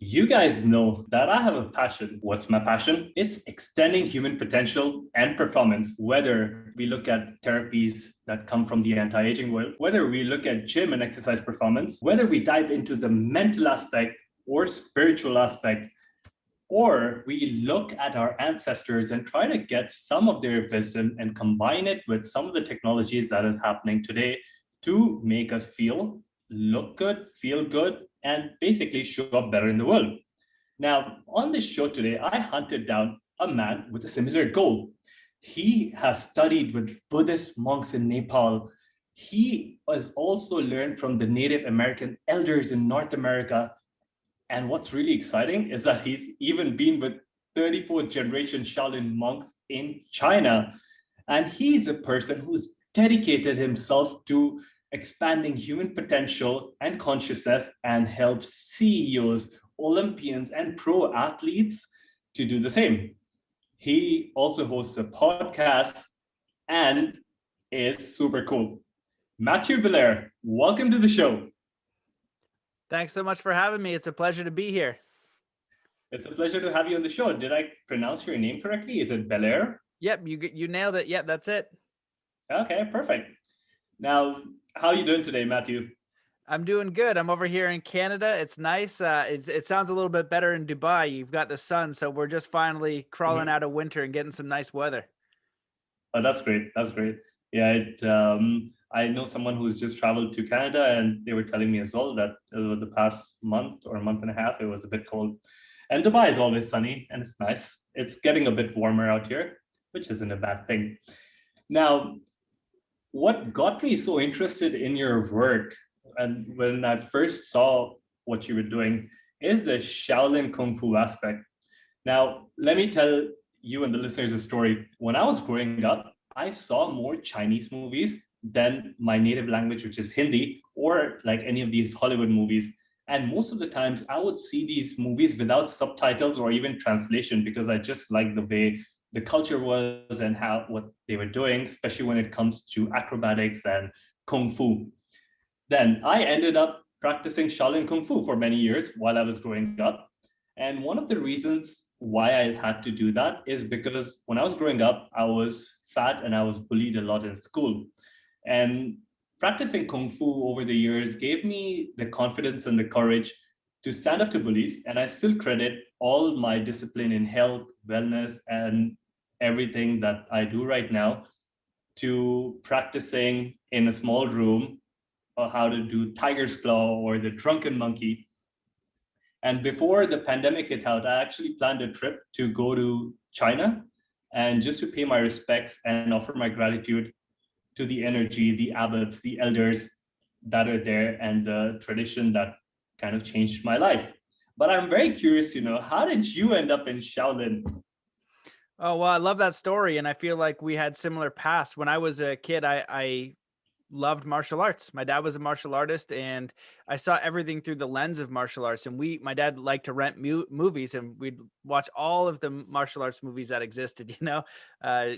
You guys know that I have a passion. What's my passion? It's extending human potential and performance, whether we look at therapies that come from the anti aging world, whether we look at gym and exercise performance, whether we dive into the mental aspect or spiritual aspect, or we look at our ancestors and try to get some of their wisdom and combine it with some of the technologies that is happening today to make us look good, feel good, and basically show up better in the world. Now, on this show today, I hunted down a man with a similar goal. He has studied with Buddhist monks in Nepal. He has also learned from the Native American elders in North America, and what's really exciting is that he's even been with 34th generation Shaolin monks in China. And he's a person who's dedicated himself to expanding human potential and consciousness and helps CEOs, Olympians, and pro athletes to do the same. He also hosts a podcast and is super cool. Matthew Belair, welcome to the show. Thanks so much for having me. It's a pleasure to be here. It's a pleasure to have you on the show. Did I pronounce your name correctly? Is it Belair? Yep, you nailed it. Yep, that's it. Okay, perfect. Now, how are you doing today, Matthew? I'm doing good. I'm over here in Canada. It's nice. It sounds a little bit better in Dubai. You've got the sun, so we're just finally crawling Mhm. out of winter and getting some nice weather. Oh, that's great. That's great. Yeah, I know someone who's just traveled to Canada, and they were telling me as well that the past month or month and a half, it was a bit cold. And Dubai is always sunny and it's nice. It's getting a bit warmer out here, which isn't a bad thing. Now, what got me so interested in your work and when I first saw what you were doing is the Shaolin Kung Fu aspect. Now, let me tell you and the listeners a story. When I was growing up, I saw more Chinese movies than my native language, which is Hindi, or like any of these Hollywood movies. And most of the times, I would see these movies without subtitles or even translation because I just like the way the culture was and how what they were doing, especially when it comes to acrobatics and kung fu. Then I ended up practicing Shaolin Kung Fu for many years while I was growing up. And one of the reasons why I had to do that is because when I was growing up, I was fat and I was bullied a lot in school. And practicing Kung Fu over the years gave me the confidence and the courage to stand up to bullies. And I still credit all my discipline in health, wellness, and everything that I do right now to practicing in a small room or how to do tiger's claw or the drunken monkey. And before the pandemic hit out, I actually planned a trip to go to China and just to pay my respects and offer my gratitude to the energy, the abbots, the elders that are there, and the tradition that kind of changed my life. But I'm very curious to know, how did you end up in Shaolin? Oh, well, I love that story. And I feel like we had similar paths. When I was a kid, I loved martial arts. My dad was a martial artist, and I saw everything through the lens of martial arts. And my dad liked to rent movies, and we'd watch all of the martial arts movies that existed,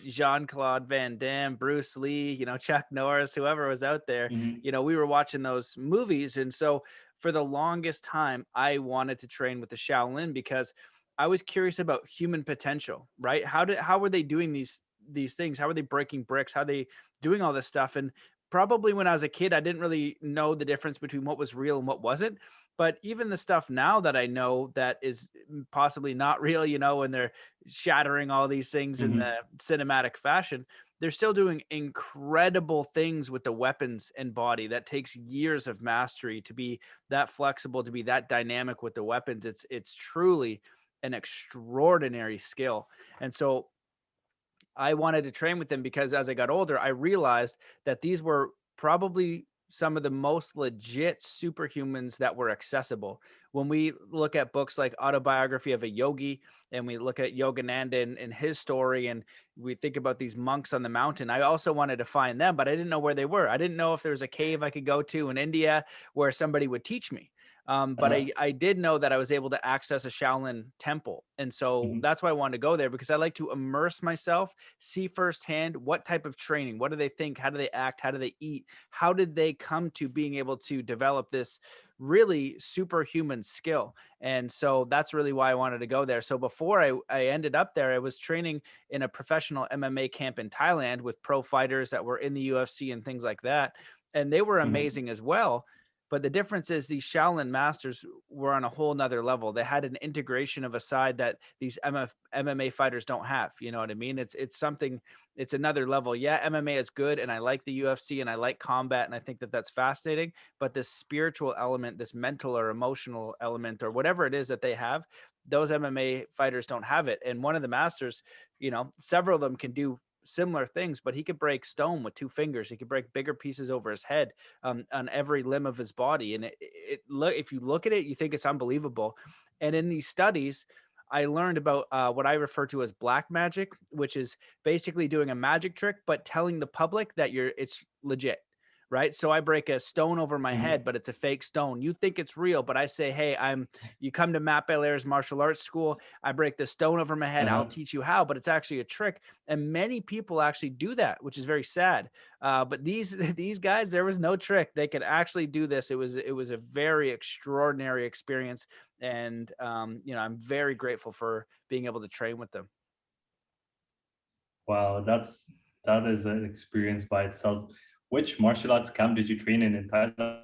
Jean-Claude Van Damme, Bruce Lee, Chuck Norris, whoever was out there, Mhm. we were watching those movies. And so for the longest time, I wanted to train with the Shaolin because I was curious about human potential, right? How were they doing these things? How were they breaking bricks? How are they doing all this stuff? And probably when I was a kid, I didn't really know the difference between what was real and what wasn't. But even the stuff now that I know that is possibly not real, when they're shattering all these things in Mhm. the cinematic fashion, they're still doing incredible things with the weapons and body that takes years of mastery to be that flexible, to be that dynamic with the weapons. It's truly an extraordinary skill. And so I wanted to train with them because as I got older, I realized that these were probably some of the most legit superhumans that were accessible. When we look at books like Autobiography of a Yogi, and we look at Yogananda and his story, and we think about these monks on the mountain, I also wanted to find them, but I didn't know where they were. I didn't know if there was a cave I could go to in India where somebody would teach me. But Uh-huh. I did know that I was able to access a Shaolin temple. And so Mhm. that's why I wanted to go there, because I like to immerse myself, see firsthand what type of training, what do they think, how do they act, how do they eat, how did they come to being able to develop this really superhuman skill. And so that's really why I wanted to go there. So before I ended up there, I was training in a professional MMA camp in Thailand with pro fighters that were in the UFC and things like that. And they were Mhm. amazing as well. But the difference is these Shaolin masters were on a whole nother level. They had an integration of a side that these MMA fighters don't have. You know what I mean? It's something, it's another level. Yeah, MMA is good, and I like the UFC, and I like combat, and I think that that's fascinating. But this spiritual element, this mental or emotional element, or whatever it is that they have, those MMA fighters don't have it. And one of the masters, several of them can do similar things, but he could break stone with two fingers. He could break bigger pieces over his head, on every limb of his body. And look, if you look at it, you think it's unbelievable. And in these studies, I learned about what I refer to as black magic, which is basically doing a magic trick, but telling the public that it's legit. Right. So I break a stone over my Mhm. head, but it's a fake stone. You think it's real, but I say, hey, you come to Matt Belair's martial arts school. I break the stone over my head. I'll Uh-huh. teach you how, but it's actually a trick. And many people actually do that, which is very sad. But these these guys, there was no trick. They could actually do this. It was a very extraordinary experience, and I'm very grateful for being able to train with them. Wow, that is an experience by itself. Which martial arts camp did you train in Thailand?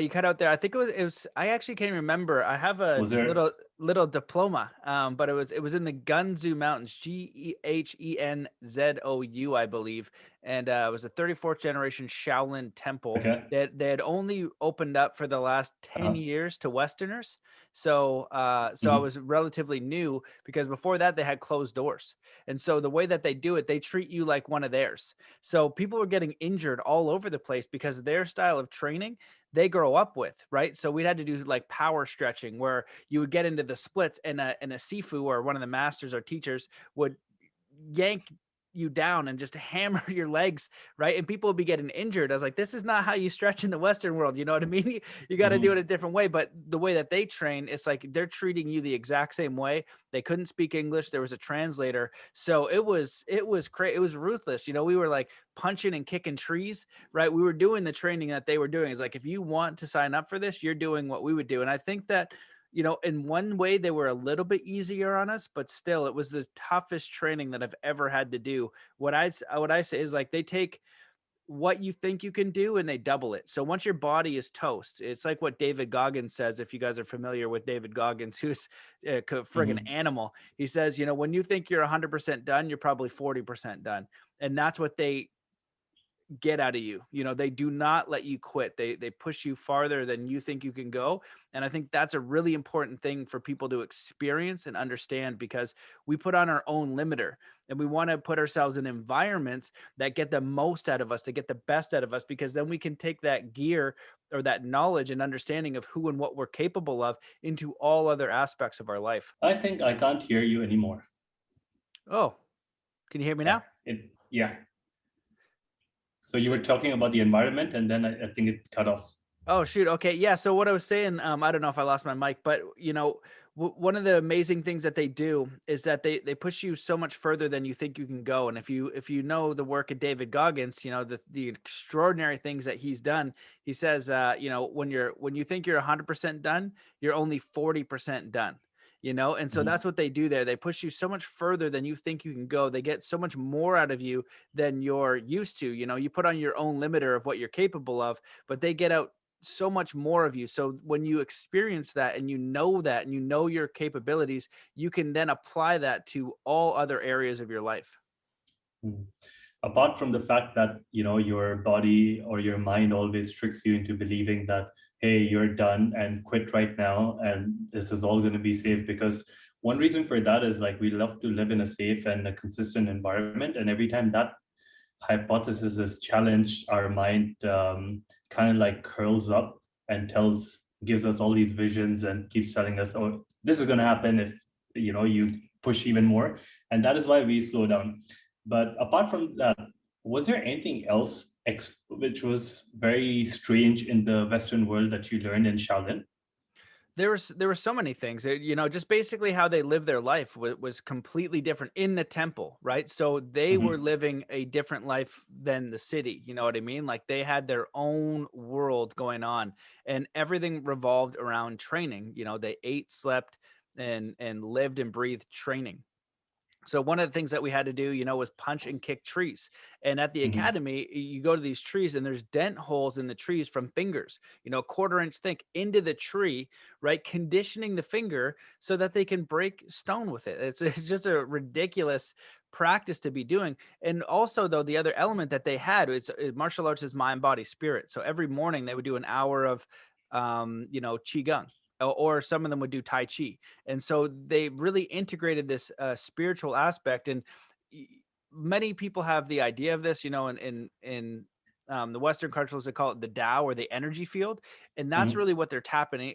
You cut out there. I think it was. I actually can't even remember. I have a Was there? little diploma, but it was in the Gunzu Mountains, Ghenenzou, I believe, and it was a 34th generation Shaolin temple Okay. that they had only opened up for the last 10 Uh-huh. years to Westerners. So I Mhm. was relatively new because before that they had closed doors, and so the way that they do it, they treat you like one of theirs. So people were getting injured all over the place because of their style of training they grow up with, right? So we had to do like power stretching where you would get into the splits and a Sifu or one of the masters or teachers would yank you down and just hammer your legs, right? And people would be getting injured. I was like, this is not how you stretch in the Western world. You know what I mean? You got to do it Mhm. a different way. But the way that they train, it's like they're treating you the exact same way. They couldn't speak English. There was a translator. So it was crazy. It was ruthless. We were like punching and kicking trees, right? We were doing the training that they were doing. It's like, if you want to sign up for this, you're doing what we would do. And I think that in one way they were a little bit easier on us, but still it was the toughest training that I've ever had to do. What I say is like they take what you think you can do and they double it. So once your body is toast, it's like what David Goggins says. If you guys are familiar with David Goggins, who's a friggin' Mhm. animal, he says, when you think you're 100% done, you're probably 40% done. And that's what they get out of you. They do not let you quit. They push you farther than you think you can go. And I think that's a really important thing for people to experience and understand, because we put on our own limiter and we want to put ourselves in environments that get the most out of us, to get the best out of us, because then we can take that gear or that knowledge and understanding of who and what we're capable of into all other aspects of our life. I think I can't hear you anymore. Oh, can you hear me Yeah. now? Yeah. So you were Okay. talking about the environment, and then I think it cut off. Oh shoot. Okay. Yeah. So what I was saying, I don't know if I lost my mic, but one of the amazing things that they do is that they push you so much further than you think you can go. And if you know the work of David Goggins, the extraordinary things that he's done. He says, when you think you're 100% done, you're only 40% done. And so Mhm. that's what they do there. They push you so much further than you think you can go. They get so much more out of you than you're used to. You put on your own limiter of what you're capable of, but they get out so much more of you. So when you experience that and that and your capabilities, you can then apply that to all other areas of your life. Mhm. Apart from the fact that your body or your mind always tricks you into believing that, hey, you're done and quit right now and this is all going to be safe, because one reason for that is like we love to live in a safe and a consistent environment, and every time that hypothesis is challenged, our mind kind of like curls up and gives us all these visions and keeps telling us, oh, this is going to happen if you push even more, and that is why we slow down. But apart from that, was there anything else which was very strange in the Western world that you learned in Shaolin? There were so many things, just basically how they live their life was completely different in the temple, right? So they were Hmm. living a different life than the city, you know what I mean? Like they had their own world going on, and everything revolved around training. They ate, slept, and lived and breathed training. So one of the things that we had to do, was punch and kick trees. And at the Hmm. academy, you go to these trees and there's dent holes in the trees from fingers, a quarter inch thick into the tree, right? Conditioning the finger so that they can break stone with it. It's just a ridiculous practice to be doing. And also though, the other element that they had, martial arts is mind, body, spirit. So every morning they would do an hour of qigong, or some of them would do tai chi. And so they really integrated this spiritual aspect. And y- many people have the idea of this, in the Western cultures, they call it the Tao, or the energy field, and that's Hmm. really what they're tapping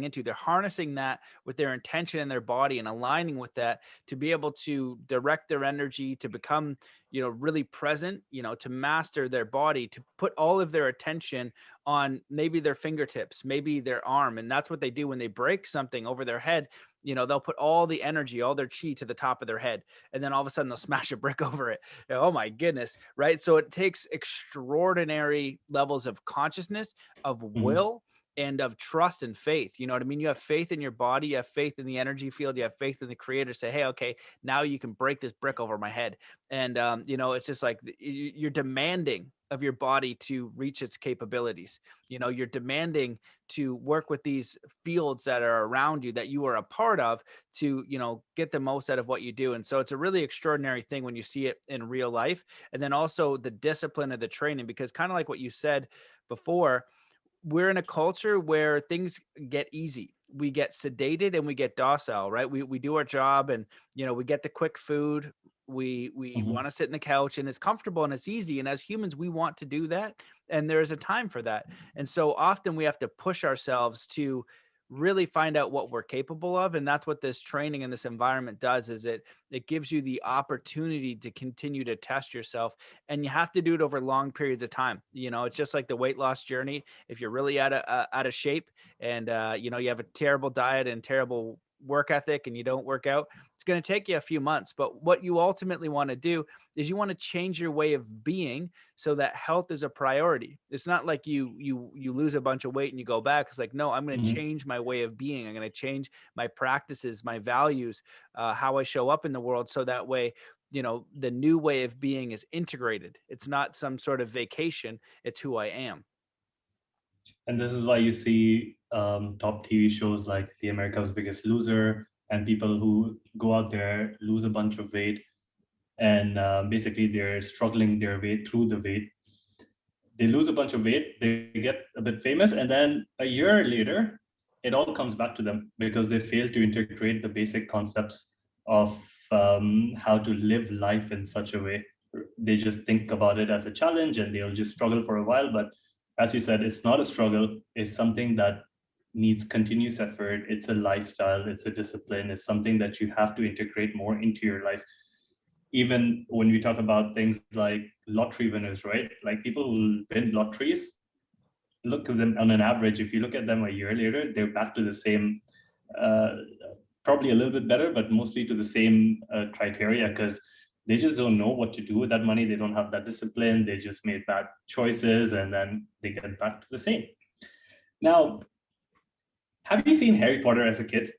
into. They're harnessing that with their intention in their body and aligning with that to be able to direct their energy to become, really present, to master their body, to put all of their attention on maybe their fingertips, maybe their arm. And that's what they do when they break something over their head. They'll put all the energy, all their chi to the top of their head, and then all of a sudden they'll smash a brick over it. Oh my goodness, right? So it takes extraordinary levels of consciousness, of Hmm. will, and of trust and faith. You know what I mean? You have faith in your body, you have faith in the energy field, you have faith in the creator. Say, hey, okay, now you can break this brick over my head. And it's just like you're demanding of your body to reach its capabilities. You're demanding to work with these fields that are around you, that you are a part of, to get the most out of what you do. And so it's a really extraordinary thing when you see it in real life. And then also the discipline of the training, because kind of like what you said before, we're in a culture where things get easy. We get sedated and we get docile, right? We do our job, and we get the quick food. We want Hmm. to sit in the couch, and it's comfortable and it's easy. And as humans, we want to do that. And there is a time for that. And so often we have to push ourselves to really find out what we're capable of. And that's what this training and this environment does, is it gives you the opportunity to continue to test yourself. And you have to do it over long periods of time. It's just like the weight loss journey. If you're really out of shape, and you have a terrible diet and terrible work ethic, and you don't work out, it's going to take you a few months. But what you ultimately want to do is you want to change your way of being so that health is a priority. It's not like you lose a bunch of weight and you go back. It's like, no, I'm going to Hmm. change my way of being. I'm going to change my practices, my values, how I show up in the world, so that way the new way of being is integrated. It's not some sort of vacation, it's who I am. And this is why you see top TV shows like The America's Biggest Loser, and people who go out there, lose a bunch of weight, and basically they're struggling their way through the weight. They lose a bunch of weight, they get a bit famous, and then a year later, it all comes back to them because they fail to integrate the basic concepts of how to live life in such a way. They just think about it as a challenge and they'll just struggle for a while. But as you said, it's not a struggle, it's something that needs continuous effort. It's a lifestyle, it's a discipline, it's something that you have to integrate more into your life. Even when we talk about things like lottery winners, right? Like people who win lotteries, look at them on an average. If you look at them a year later, they're back to the same, uh, probably a little bit better, but mostly to the same criteria because they just don't know what to do with that money. They don't have that discipline. They just made bad choices and then they get back to the same. Now, have you seen Harry Potter as a kid?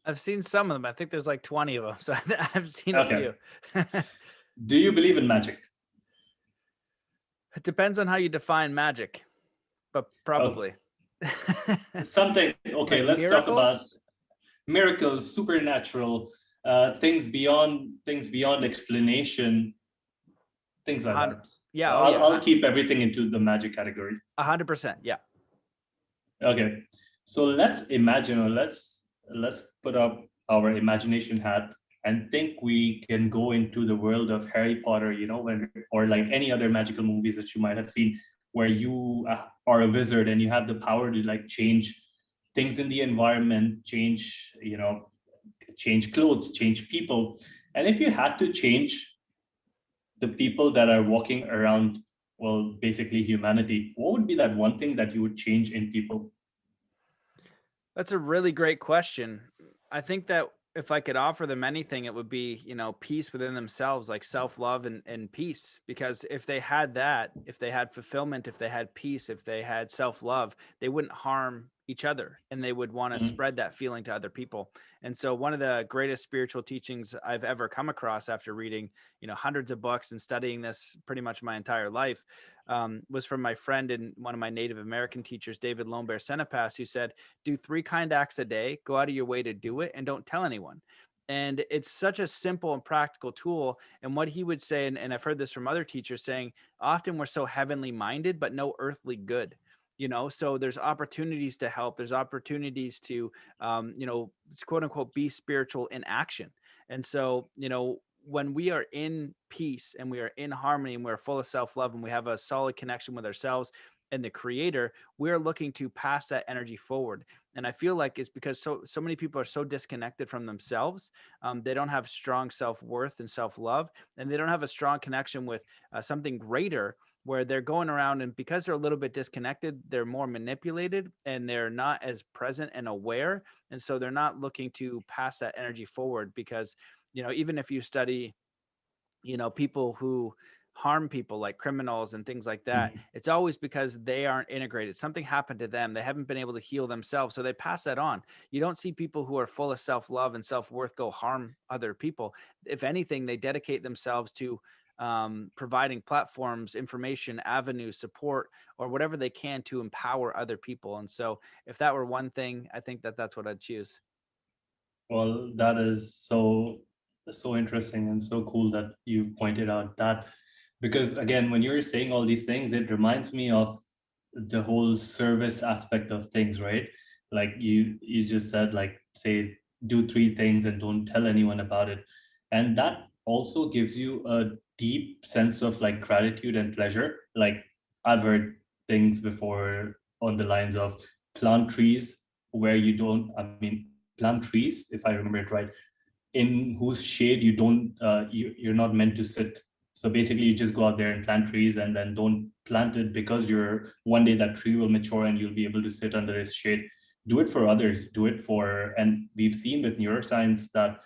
I've seen some of them. I think there's like 20 of them. So I've seen a Okay. few. Do you believe in magic? It depends on how you define magic, but Okay. probably. Something, okay, Like let's talk about miracles? miracles, supernatural, things beyond explanation, things like 100. that. Yeah. Oh, I'll yeah. keep everything into the magic category. 100%. Yeah. Okay, so let's imagine, or let's put up our imagination hat and think we can go into the world of Harry Potter, when, or like any other magical movies that you might have seen, where you are a wizard and you have the power to like change things in the environment, change clothes, change people. And if you had to change the people that are walking around, well, basically humanity, what would be that one thing that you would change in people? That's a really great question. I think that if I could offer them anything, it would be, peace within themselves, like self-love and peace. Because if they had that, if they had fulfillment, if they had peace, if they had self-love, they wouldn't harm each other and they would want to Mhm. spread that feeling to other people. And so one of the greatest spiritual teachings I've ever come across after reading, hundreds of books and studying this pretty much my entire life, was from my friend and one of my Native American teachers, David Lombert Senepas, who said, do 3 kind acts a day, go out of your way to do it, and don't tell anyone. And it's such a simple and practical tool. And what he would say, and I've heard this from other teachers saying, often we're so heavenly minded, but no earthly good. So there's opportunities to help. There's opportunities to, quote unquote, be spiritual in action. And so, when we are in peace and we are in harmony and we're full of self love and we have a solid connection with ourselves and the creator, we're looking to pass that energy forward. And I feel like it's because so many people are so disconnected from themselves. They don't have strong self-worth and self-love, and they don't have a strong connection with something greater, where they're going around, and because they're a little bit disconnected, they're more manipulated and they're not as present and aware. And so they're not looking to pass that energy forward, because even if you study people who harm people like criminals and things like that, Mhm. it's always because they aren't integrated. Something happened to them. They haven't been able to heal themselves. So they pass that on. You don't see people who are full of self-love and self-worth go harm other people. If anything, they dedicate themselves to providing platforms, information, avenues, support, or whatever they can to empower other people. And so if that were one thing, I think that that's what I'd choose. Well, that is so interesting and so cool that you pointed out that, because again, when you're saying all these things, it reminds me of the whole service aspect of things, right? Like you just said, like, say, do 3 things and don't tell anyone about it. And that also gives you a deep sense of like gratitude and pleasure. Like, I've heard things before on the lines of plant trees where you don't, I mean, plant trees, if I remember it right, in whose shade you don't, you're not meant to sit. So basically, you just go out there and plant trees, and then don't plant it because you're one day that tree will mature and you'll be able to sit under its shade. Do it for others. Do it for, and we've seen with neuroscience that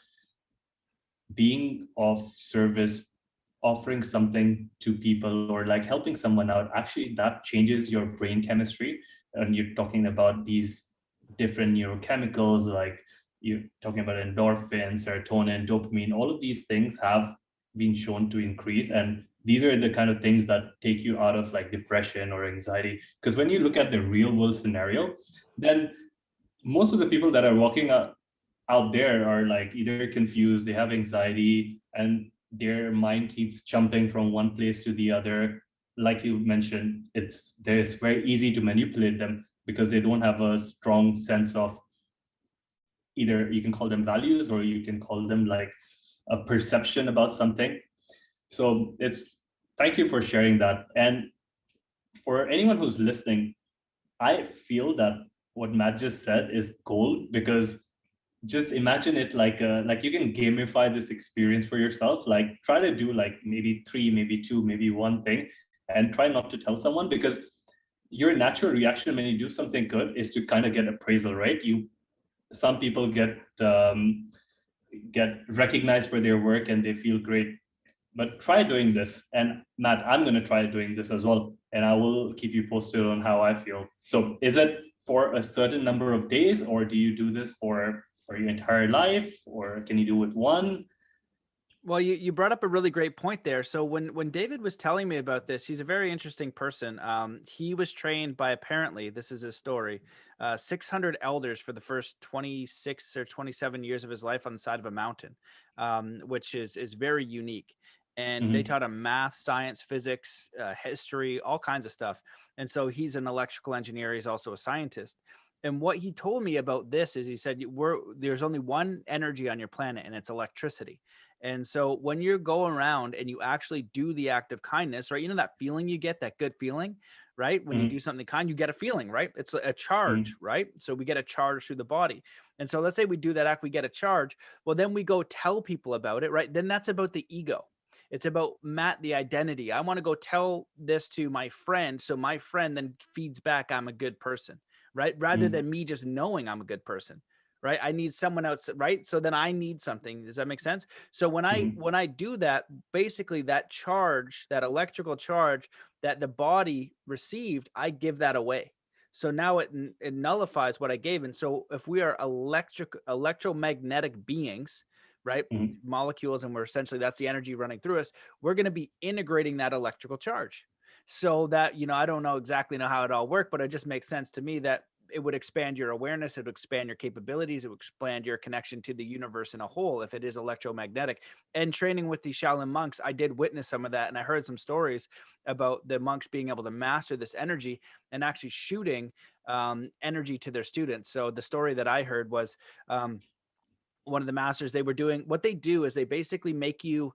being of service, offering something to people, or like helping someone out, actually that changes your brain chemistry. And you're talking about these different neurochemicals, like you're talking about endorphin, serotonin, dopamine. All of these things have been shown to increase, and these are the kind of things that take you out of like depression or anxiety. Because when you look at the real world scenario, then most of the people that are walking out there are like either confused, they have anxiety, and their mind keeps jumping from one place to the other. Like you mentioned, it's very easy to manipulate them because they don't have a strong sense of, either you can call them values or you can call them like a perception about something. So it's, thank you for sharing that. And for anyone who's listening, I feel that what Matt just said is gold, because just imagine it like you can gamify this experience for yourself. Like, try to do like maybe 3, maybe 2, maybe 1 thing, and try not to tell someone, because your natural reaction when you do something good is to kind of get appraisal, right? You Some people get recognized for their work and they feel great. But try doing this, and Matt, I'm going to try doing this as well, and I will keep you posted on how I feel. So is it for a certain number of days, or do you do this for your entire life, or can you do with one? Well, you brought up a really great point there. So when David was telling me about this, he's a very interesting person. He was trained by, apparently, this is his story, 600 elders for the first 26 or 27 years of his life on the side of a mountain, which is very unique. And they Mhm. taught him math, science, physics, history, all kinds of stuff. And so he's an electrical engineer. He's also a scientist. And what he told me about this is, he said, there's only one energy on your planet, and it's electricity. And so when you're going around and you actually do the act of kindness, right? You know that feeling you get, that good feeling, right? When you do Mhm. something kind, you get a feeling, right? It's a charge, Mhm. right? So we get a charge through the body. And so let's say we do that act, we get a charge. Well, then we go tell people about it, right? Then that's about the ego. It's about Matt, the identity. I want to go tell this to my friend. So my friend then feeds back, I'm a good person, right? Rather Mm-hmm. than me just knowing I'm a good person, right? I need someone else, right? So then I need something. Does that make sense? So Mm-hmm. when I do that, basically that charge, that electrical charge that the body received, I give that away. So now it nullifies what I gave. And so if we are electromagnetic beings, right? Mm-hmm. Molecules, and we're essentially, that's the energy running through us, we're going to be integrating that electrical charge. So that, I don't know exactly know how it all worked, but it just makes sense to me that it would expand your awareness, it would expand your capabilities, it would expand your connection to the universe in a whole if it is electromagnetic. And training with the Shaolin monks, I did witness some of that, and I heard some stories about the monks being able to master this energy and actually shooting energy to their students. So the story that I heard was one of the masters, they were doing, what they do is they basically make you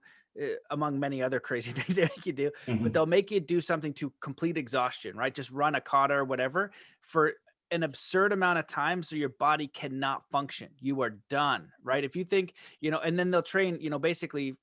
among many other crazy things they make you do, but Mm-hmm. they'll make you do something to complete exhaustion, right? Just run a kata or whatever for an absurd amount of time so your body cannot function. You are done, right? If you think, and then they'll train, basically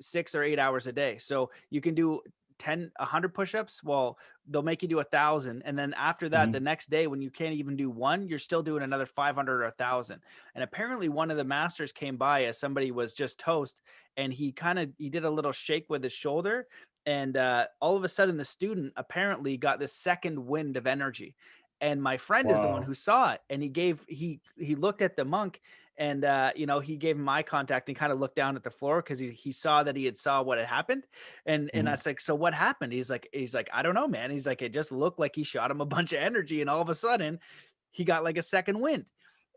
6 or 8 hours a day. So you can do 10, 100 push-ups. Well, they'll make you do 1,000. And then after that, the Mm-hmm. next day, when you can't even do one, you're still doing another 500 or 1,000. And apparently one of the masters came by as somebody was just toast, and he did a little shake with his shoulder. And all of a sudden the student apparently got this second wind of energy. And my friend is the one Wow. who saw it, and he looked at the monk, and he gave him eye contact and kind of looked down at the floor because he saw that he had saw what had happened. And I Mm-hmm. was like, so what happened? He's like, I don't know, man. He's like, it just looked like he shot him a bunch of energy, and all of a sudden he got like a second wind.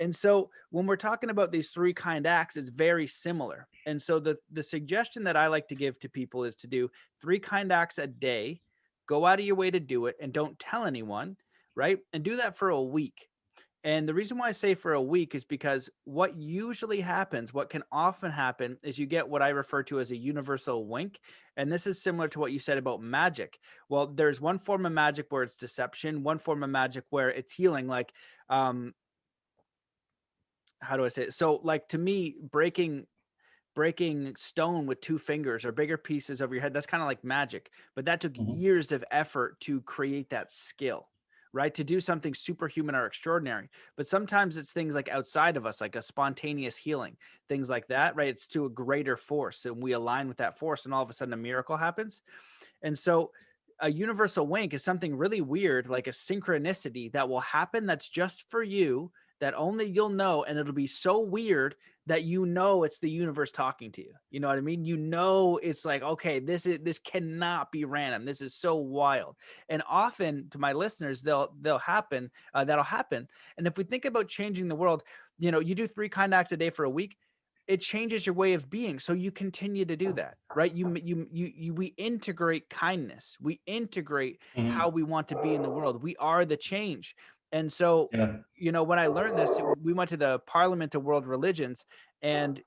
And so when we're talking about these three kind acts, it's very similar. And so the suggestion that I like to give to people is to do three kind acts a day, go out of your way to do it, and don't tell anyone, right? And do that for a week. And the reason why I say for a week is because what usually happens, what can often happen, is you get what I refer to as a universal wink. And this is similar to what you said about magic. Well, there's one form of magic where it's deception, one form of magic where it's healing. Like, how do I say it? So, like, to me, breaking stone with two fingers or bigger pieces over your head, that's kind of like magic, but that took Mm-hmm. years of effort to create that skill, right? To do something superhuman or extraordinary. But sometimes it's things like outside of us, like a spontaneous healing, things like that, right? It's to a greater force, and we align with that force, and all of a sudden a miracle happens. And so a universal wink is something really weird, like a synchronicity that will happen that's just for you, that only you'll know. And it'll be so weird that it's the universe talking to you. You know what I mean? It's like, okay, this cannot be random. This is so wild. And often to my listeners, that'll happen. And if we think about changing the world, you do three kind acts a day for a week, it changes your way of being, so you continue to do that, right? We integrate kindness, we integrate how Mm-hmm. we want to be in the world, we are the change. And so Yeah. when I learned this, we went to the Parliament of World Religions, and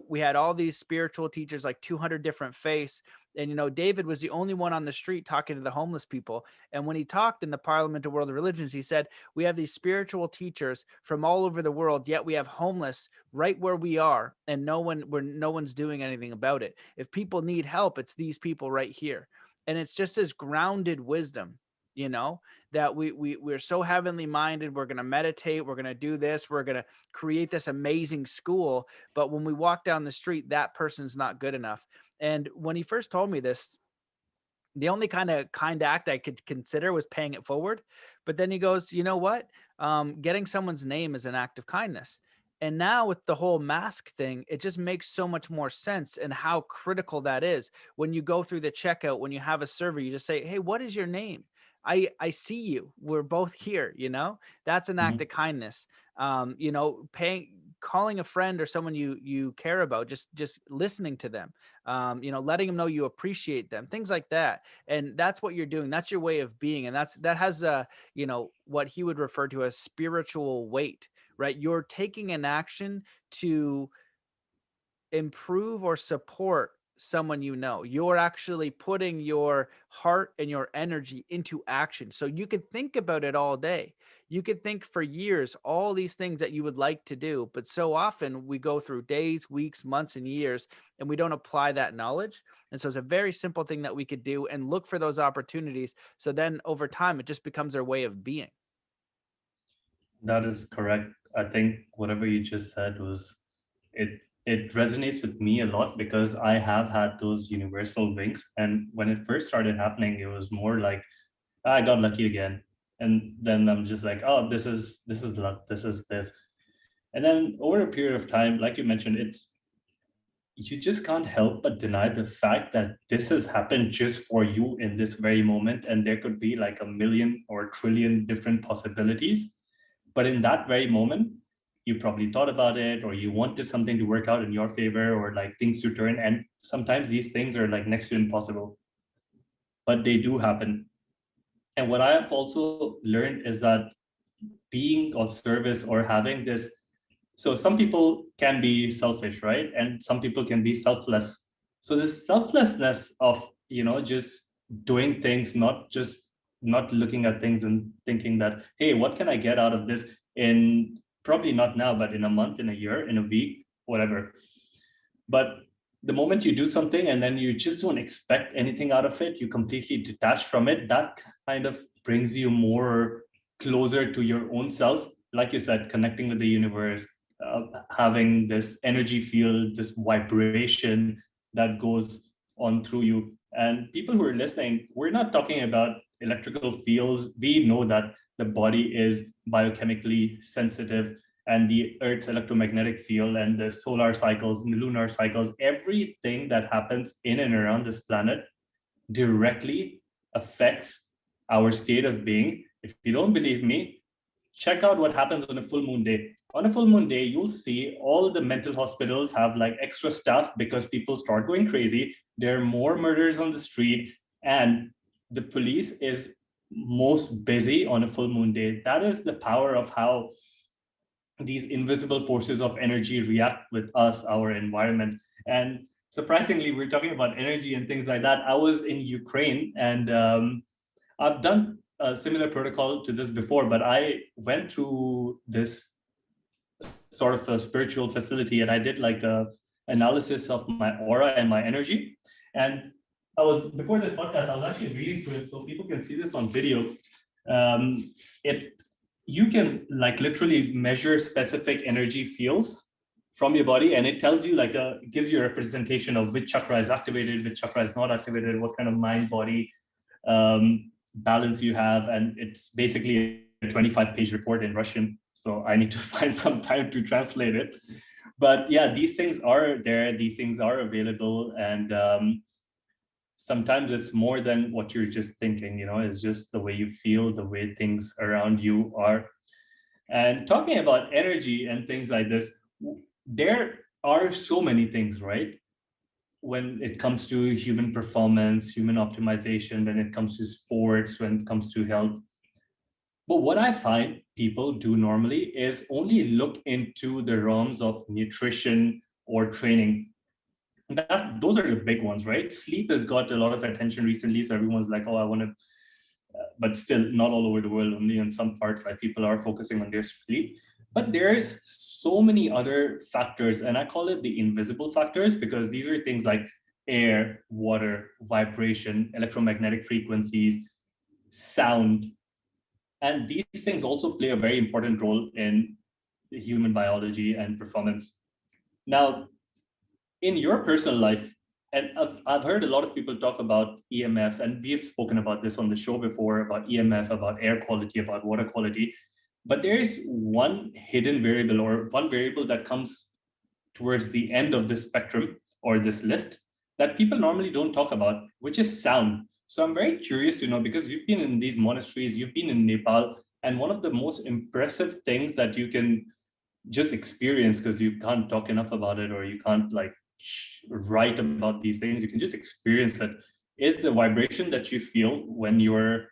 we had all these spiritual teachers, like 200 different faiths. And David was the only one on the street talking to the homeless people. And when he talked in the Parliament of World Religions, he said, we have these spiritual teachers from all over the world, yet we have homeless right where we are, and no one's doing anything about it. If people need help, it's these people right here. And it's just this grounded wisdom, you know that we're so heavenly minded, we're going to meditate, we're going to do this, we're going to create this amazing school, but when we walk down the street, that person's not good enough. And when he first told me this, the only kind act I could consider was paying it forward. But then he goes, you know what? Getting someone's name is an act of kindness. And now with the whole mask thing, it just makes so much more sense, and how critical that is. When you go through the checkout, when you have a server, you just say, hey, what is your name? I see you. We're both here, That's an act Mm-hmm. of kindness. Calling a friend or someone you care about, just listening to them, letting them know you appreciate them, things like that. And that's what you're doing, that's your way of being. And that has what he would refer to as spiritual weight, right? You're taking an action to improve or support someone. You're actually putting your heart and your energy into action. So you could think about it all day, you could think for years all these things that you would like to do, but so often we go through days, weeks, months, and years, and we don't apply that knowledge. And so it's a very simple thing that we could do, and look for those opportunities, so then over time it just becomes our way of being. That is correct. I think whatever you just said was it it resonates with me a lot because I have had those universal wings. And when it first started happening, it was more like, "Ah, I got lucky again." And then I'm just like, oh, this is luck, this is this. And then over a period of time, like you mentioned, it's you just can't help but deny the fact that this has happened just for you in this very moment. And there could be like a million or a trillion different possibilities. But in that very moment, you probably thought about it, or you wanted something to work out in your favor, or like things to turn. And sometimes these things are like next to impossible, but they do happen. And what I have also learned is that being of service or having this, so some people can be selfish, right? And some people can be selfless. So this selflessness of, just doing things, not just not looking at things and thinking that, hey, what can I get out of this in, probably not now, but in a month, in a year, in a week, whatever. But the moment you do something and then you just don't expect anything out of it, you completely detach from it, that kind of brings you more closer to your own self. Like you said, connecting with the universe, having this energy field, this vibration that goes on through you. And people who are listening, we're not talking about electrical fields. We know that the body is biochemically sensitive, and the Earth's electromagnetic field and the solar cycles and the lunar cycles, everything that happens in and around this planet directly affects our state of being. If you don't believe me, check out what happens on a full moon day. On a full moon day, you'll see all the mental hospitals have like extra staff because people start going crazy. There are more murders on the street, and the police is most busy on a full moon day. That is the power of how these invisible forces of energy react with us, our environment. And surprisingly, we're talking about energy and things like that. I was in Ukraine, and I've done a similar protocol to this before, but I went through this sort of a spiritual facility, and I did like a analysis of my aura and my energy. And I was, before this podcast, I was actually reading through it so people can see this on video. It You can like literally measure specific energy fields from your body, and it tells you like gives you a representation of which chakra is activated, which chakra is not activated, what kind of mind body balance you have. And it's basically a 25-page report in Russian, so I need to find some time to translate it. But yeah, these things are there, these things are available. And sometimes it's more than what you're just thinking, it's just the way you feel, the way things around you are. And talking about energy and things like this, there are so many things, right? When it comes to human performance, human optimization, when it comes to sports, when it comes to health. But what I find people do normally is only look into the realms of nutrition or training. Those are the big ones, right? Sleep has got a lot of attention recently, so everyone's like, oh, I want to, but still not all over the world, only in some parts, like people are focusing on their sleep. But there's so many other factors, and I call it the invisible factors, because these are things like air, water, vibration, electromagnetic frequencies, sound. And these things also play a very important role in human biology and performance. Now, in your personal life, and I've heard a lot of people talk about EMFs, and we've spoken about this on the show before, about EMF, about air quality, about water quality. But there is one hidden variable, or one variable that comes towards the end of this spectrum or this list, that people normally don't talk about, which is sound. So I'm very curious to know, because you've been in these monasteries, you've been in Nepal, and one of the most impressive things that you can just experience, because you can't talk enough about it, or you can't like write about these things, you can just experience it, is the vibration that you feel when you're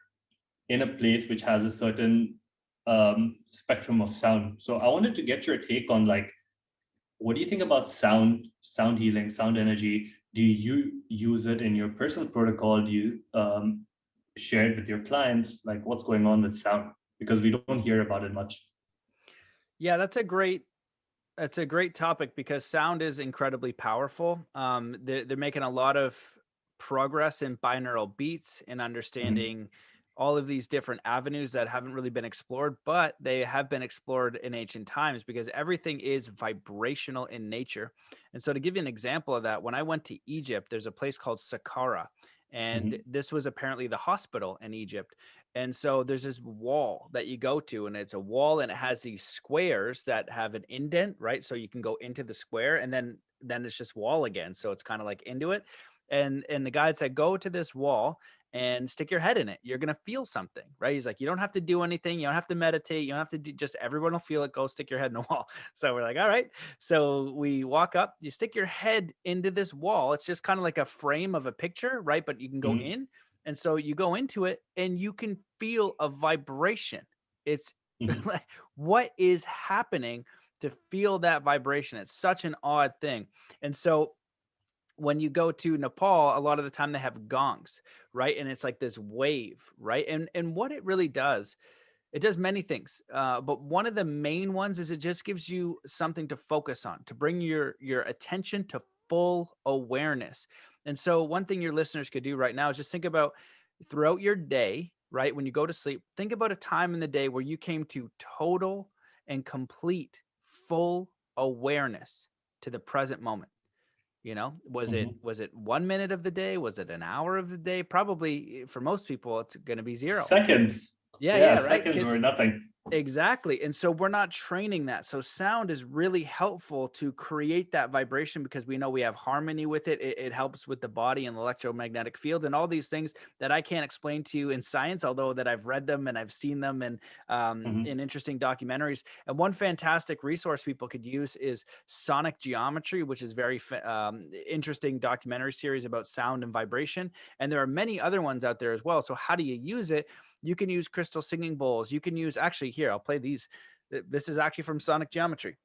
in a place which has a certain spectrum of sound. So I wanted to get your take on like, what do you think about sound healing, sound energy? Do you use it in your personal protocol? Do you share it with your clients? Like, what's going on with sound? Because we don't hear about it much. Yeah, that's a great topic because sound is incredibly powerful. They're making a lot of progress in binaural beats and Mhm. understanding all of these different avenues that haven't really been explored, but they have been explored in ancient times because everything is vibrational in nature. And so, to give you an example of that, when I went to Egypt, there's a place called Saqqara, and Hmm. this was apparently the hospital in Egypt. And so, there's this wall that you go to, and it's a wall, and it has these squares that have an indent, right? So you can go into the square, and then it's just wall again. So it's kind of like into it. And the guide said, go to this wall and stick your head in it. You're going to feel something, right? He's like, you don't have to do anything. You don't have to meditate. You don't have to do, just everyone will feel it. Go stick your head in the wall. So we're like, all right. So we walk up, you stick your head into this wall. It's just kind of like a frame of a picture, right? But you can go Hmm. in. And so you go into it and you can feel a vibration. It's Hmm. like, what is happening to feel that vibration? It's such an odd thing. And so when you go to Nepal, a lot of the time they have gongs, right? And it's like this wave, right? And what it does many things. But one of the main ones is it just gives you something to focus on, to bring your attention to full awareness. And so one thing your listeners could do right now is just think about throughout your day, right? When you go to sleep, think about a time in the day where you came to total and complete full awareness to the present moment. You know, Hmm. was it 1 minute of the day? Was it an hour of the day? Probably for most people, it's going to be zero. Seconds. Yeah, Yeah, yeah, right. seconds Because were nothing. exactly. And so we're not training that. So sound is really helpful to create that vibration because we know we have harmony with it. It helps with the body and the electromagnetic field and all these things that I can't explain to you in science, although that I've read them and I've seen them Hmm. in interesting documentaries. And one fantastic resource people could use is Sonic Geometry, which is very interesting documentary series about sound and vibration. And there are many other ones out there as well. So how do you use it? You can use crystal singing bowls. You can use actually here, I'll play these. This is actually from Sonic Geometry.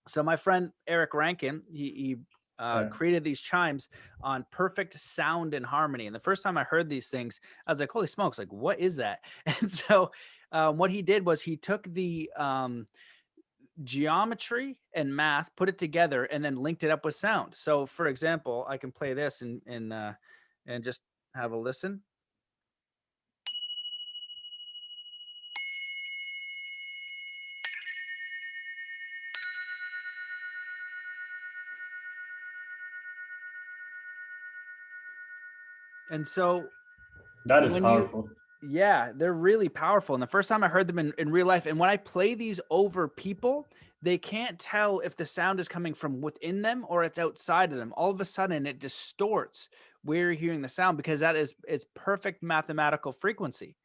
So my friend Eric Rankin, he Yeah. created these chimes on perfect sound and harmony. And the first time I heard these things, I was like, holy smokes, like, what is that? And so what he did was he took the geometry and math, put it together, and then linked it up with sound. So for example, I can play this and just have a listen. And so That is when you powerful. yeah, they're really powerful. And the first time I heard them in real life, and when I play these over people, they can't tell if the sound is coming from within them or it's outside of them. All of a sudden, it distorts where you're hearing the sound because that is it's perfect mathematical frequency,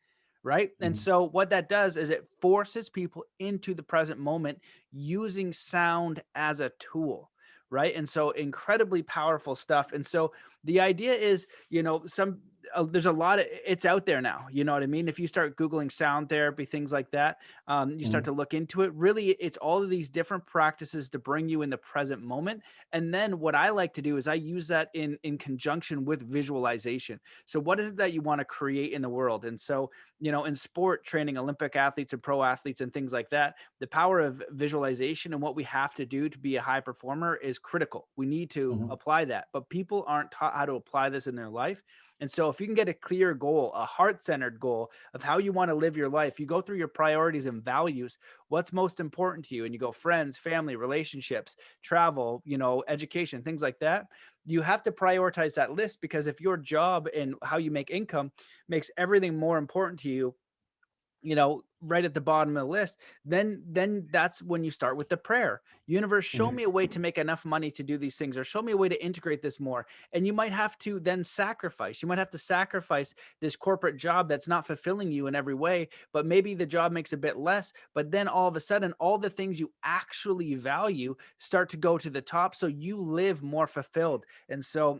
right? And Hmm. so what that does is it forces people into the present moment using sound as a tool. Right. And so incredibly powerful stuff. And so the idea is, there's a lot of it's out there now. You know what I mean? If you start Googling sound therapy, things like that, you start to Hmm. look into it. Really, it's all of these different practices to bring you in the present moment. And then what I like to do is I use that in conjunction with visualization. So what is it that you want to create in the world? And so, in sport training, Olympic athletes and pro athletes and things like that, the power of visualization and what we have to do to be a high performer is critical. We need to Hmm. apply that, but people aren't taught how to apply this in their life. And so, if you can get a clear goal, a heart centered goal of how you want to live your life, you go through your priorities and values, what's most important to you, and you go friends, family, relationships, travel, education, things like that. You have to prioritize that list because if your job and how you make income makes everything more important to you, right at the bottom of the list, then that's when you start with the prayer. Universe, show me Hmm. a way to make enough money to do these things, or show me a way to integrate this more. And you might have to then sacrifice. You might have to sacrifice this corporate job that's not fulfilling you in every way, but maybe the job makes a bit less, but then all of a sudden all the things you actually value start to go to the top so you live more fulfilled. And so,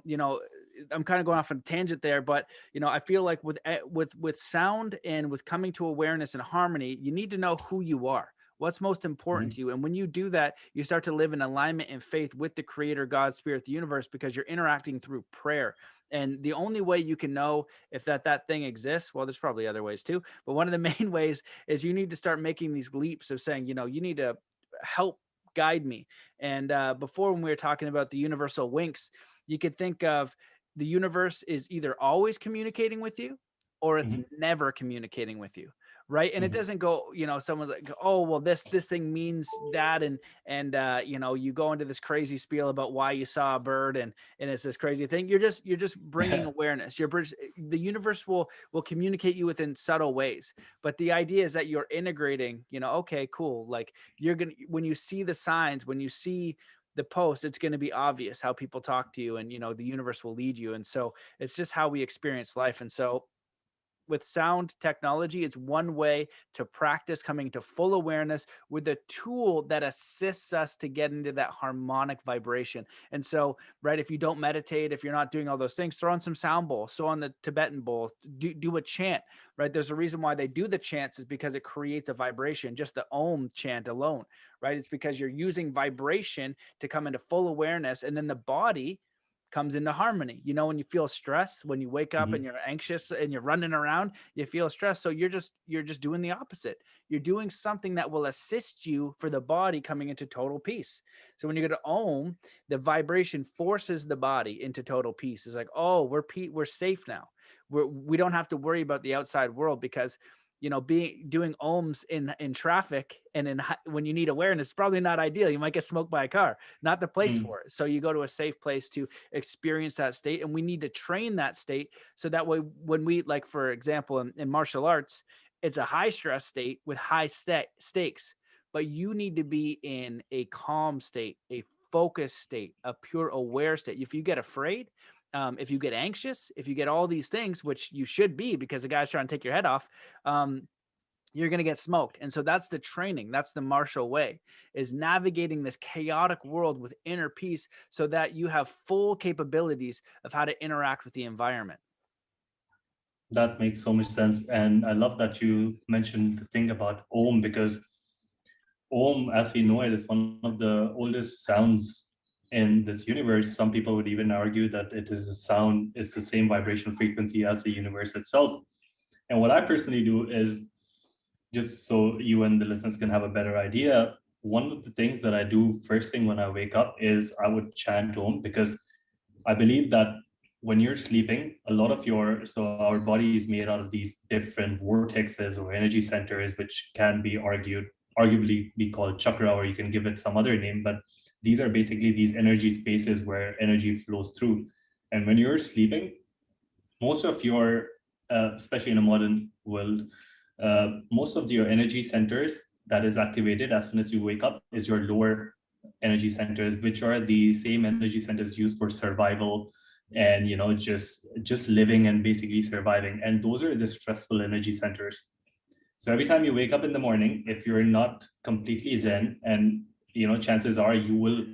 I'm kind of going off on a tangent there, but I feel like with sound and with coming to awareness and harmony, you need to know who you are, what's most important Hmm. to you. And when you do that, you start to live in alignment and faith with the creator, God, spirit, the universe, because you're interacting through prayer. And the only way you can know if that thing exists, well, there's probably other ways too, but one of the main ways is you need to start making these leaps of saying, you need to help guide me. And before, when we were talking about the universal winks, you could think of the universe is either always communicating with you or it's Mhm. never communicating with you, right? And it Mhm. doesn't go, someone's like, oh well, this thing means that, and you go into this crazy spiel about why you saw a bird, and it's this crazy thing. You're just bringing awareness. The universe will communicate you within subtle ways, but the idea is that you're integrating, okay, cool, like you're gonna, when you see the signs, when you see the post, it's going to be obvious how people talk to you, and the universe will lead you. And so it's just how we experience life. And so with sound technology, it's one way to practice coming to full awareness with a tool that assists us to get into that harmonic vibration. And so, right, if you don't meditate, if you're not doing all those things, throw on some sound bowl, so on the Tibetan bowl, do a chant, right? There's a reason why they do the chants, is because it creates a vibration, just the Om chant alone, right? It's because you're using vibration to come into full awareness, and then the body comes into harmony. When you feel stress, when you wake up and Mhm. you're anxious and you're running around, you feel stressed. So you're just doing the opposite. You're doing something that will assist you for the body coming into total peace. So when you go to Om, the vibration forces the body into total peace. It's like, oh, we're safe now. We don't have to worry about the outside world, because being doing ohms in traffic and when you need awareness is probably not ideal. You might get smoked by a car, not the place Mhm. for it. So you go to a safe place to experience that state, and we need to train that state, so that way when we, like, for example, in martial arts, it's a high stress state with high stakes, but you need to be in a calm state, a focused state, a pure aware state. If you get afraid, if you get anxious, if you get all these things, which you should be, because the guy's trying to take your head off, you're going to get smoked. And so that's the training. That's the martial way, is navigating this chaotic world with inner peace, so that you have full capabilities of how to interact with the environment. That makes so much sense. And I love that you mentioned the thing about Om, because Om, as we know it, is one of the oldest sounds in this universe. Some people would even argue that it is a sound, it's the same vibration frequency as the universe itself. And what I personally do is, just so you and the listeners can have a better idea, one of the things that I do first thing when I wake up is I would chant Om, because I believe that when you're sleeping, a lot of our body is made out of these different vortexes or energy centers, which can be arguably be called chakra, or you can give it some other name. But these are basically these energy spaces where energy flows through. And when you're sleeping, most of your, especially in a modern world, most of your energy centers that is activated as soon as you wake up is your lower energy centers, which are the same energy centers used for survival and just living and basically surviving. And those are the stressful energy centers. So every time you wake up in the morning, if you're not completely zen, and chances are you will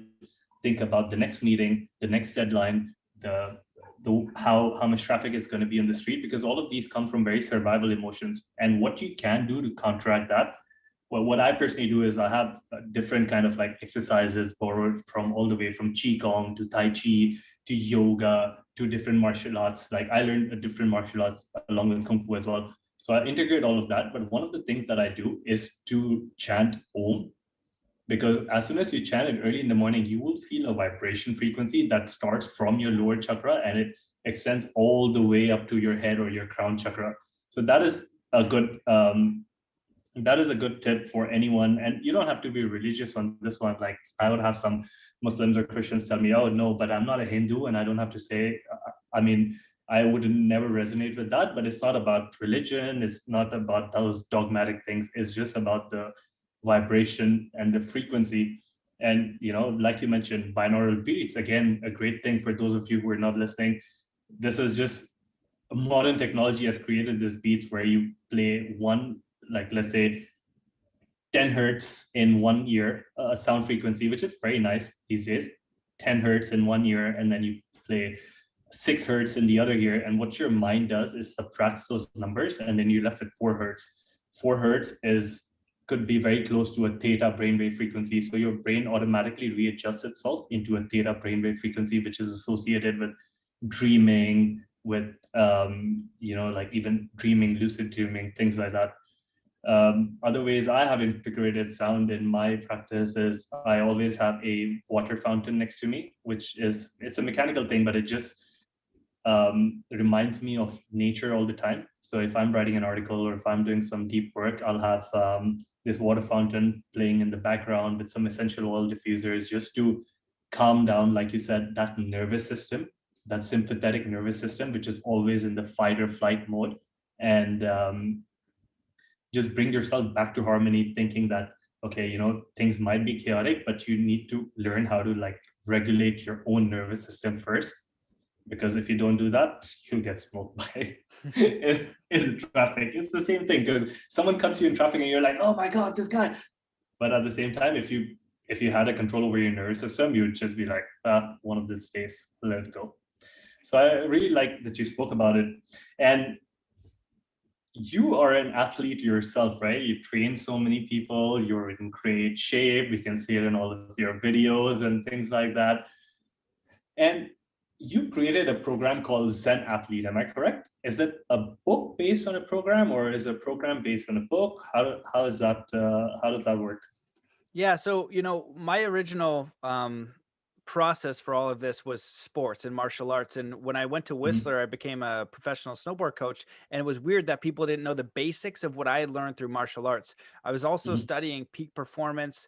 think about the next meeting, the next deadline, the how much traffic is going to be on the street, because all of these come from very survival emotions. And what you can do to counteract that, well, what I personally do is I have different kind of like exercises borrowed from all the way from qigong to tai chi to yoga to different martial arts. Like I learned a different martial arts along with kung fu as well. So I integrate all of that. But one of the things that I do is to chant Om, because as soon as you chant it early in the morning, you will feel a vibration frequency that starts from your lower chakra and it extends all the way up to your head or your crown chakra. So that is a good tip for anyone. And you don't have to be religious on this one. Like I would have some Muslims or Christians tell me, oh no, but I'm not a Hindu and I don't have to say, I mean, I would never resonate with that, but it's not about religion. It's not about those dogmatic things. It's just about the vibration and the frequency. And, like you mentioned, binaural beats, again, a great thing for those of you who are not listening. This is just modern technology has created these beats where you play one, like let's say 10 hertz in one ear, a sound frequency, which is very nice these days, 10 hertz in one ear, and then you play 6 hertz in the other ear. And what your mind does is subtracts those numbers, and then you're left with 4 hertz. 4 hertz could be very close to a theta brainwave frequency. So your brain automatically readjusts itself into a theta brainwave frequency, which is associated with dreaming, with like even dreaming, lucid dreaming, things like that. Other ways I have integrated sound in my practice is I always have a water fountain next to me, which is, it's a mechanical thing, but it just reminds me of nature all the time. So if I'm writing an article or if I'm doing some deep work, I'll have this water fountain playing in the background with some essential oil diffusers just to calm down, like you said, that nervous system, that sympathetic nervous system, which is always in the fight or flight mode. And just bring yourself back to harmony, thinking that, okay, things might be chaotic, but you need to learn how to like regulate your own nervous system first, because if you don't do that, you'll get smoked by in traffic. It's the same thing, because someone cuts you in traffic and you're like, oh my god, this guy. But at the same time, if you had a control over your nervous system, you would just be like, one of these days, let it go. So I really like that you spoke about it. And you are an athlete yourself, right? You train so many people, you're in great shape. We can see it in all of your videos and things like that. And you created a program called Zen Athlete, am I correct? Is it a book based on a program, or is it a program based on a book? How is that? How does that work? Yeah, so my original process for all of this was sports and martial arts. And when I went to Mhm, Whistler, I became a professional snowboard coach. And it was weird that people didn't know the basics of what I had learned through martial arts. I was also mhm, studying peak performance,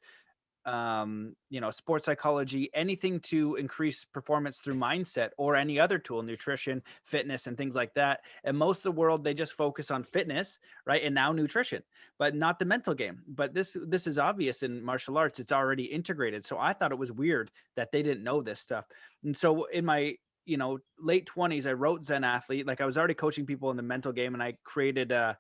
sports psychology, anything to increase performance through mindset or any other tool, nutrition, fitness, and things like that. And most of the world, they just focus on fitness, right? And now nutrition, but not the mental game. But this is obvious in martial arts. It's already integrated. So I thought it was weird that they didn't know this stuff. And so in my late 20s, I wrote Zen Athlete. Like I was already coaching people in the mental game, and I created a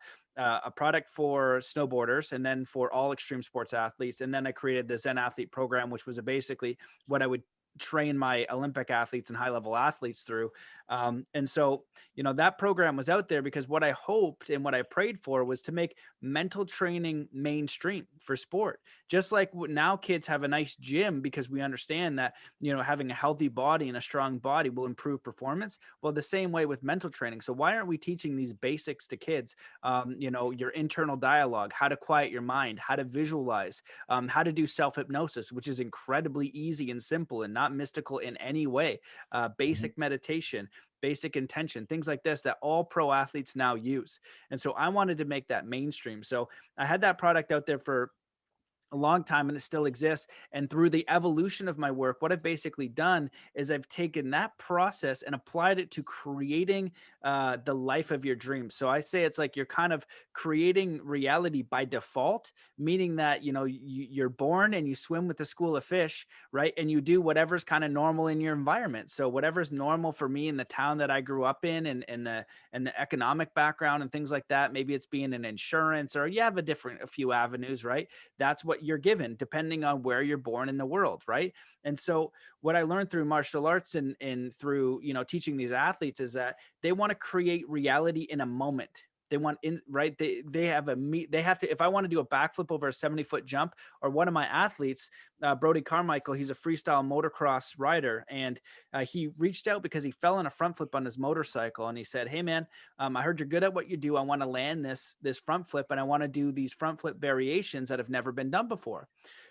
product for snowboarders and then for all extreme sports athletes. And then I created the Zen Athlete program, which was basically what I would train my Olympic athletes and high level athletes through. And so, that program was out there because what I hoped and what I prayed for was to make mental training mainstream for sport. Just like now kids have a nice gym because we understand that, having a healthy body and a strong body will improve performance. Well, the same way with mental training. So why aren't we teaching these basics to kids? Your internal dialogue, how to quiet your mind, how to visualize, how to do self hypnosis, which is incredibly easy and simple and not mystical in any way, mhm. basic meditation, basic intention, things like this that all pro athletes now use. And so I wanted to make that mainstream. So I had that product out there for a long time and it still exists. And through the evolution of my work, what I've basically done is I've taken that process and applied it to creating the life of your dreams. So I say it's like you're kind of creating reality by default, meaning that, you're born and you swim with the school of fish, right? And you do whatever's kind of normal in your environment. So whatever's normal for me in the town that I grew up in and the economic background and things like that, maybe it's being in insurance or you have a few avenues, right? That's what you're given depending on where you're born in the world, right? And so what I learned through martial arts and through teaching these athletes is that they want to create reality in a moment. They want in right. They have they have to. If I want to do a backflip over a 70-foot jump, or one of my athletes, Brody Carmichael, he's a freestyle motocross rider, and he reached out because he fell on a front flip on his motorcycle, and he said, "Hey man, I heard you're good at what you do. I want to land this front flip, and I want to do these front flip variations that have never been done before."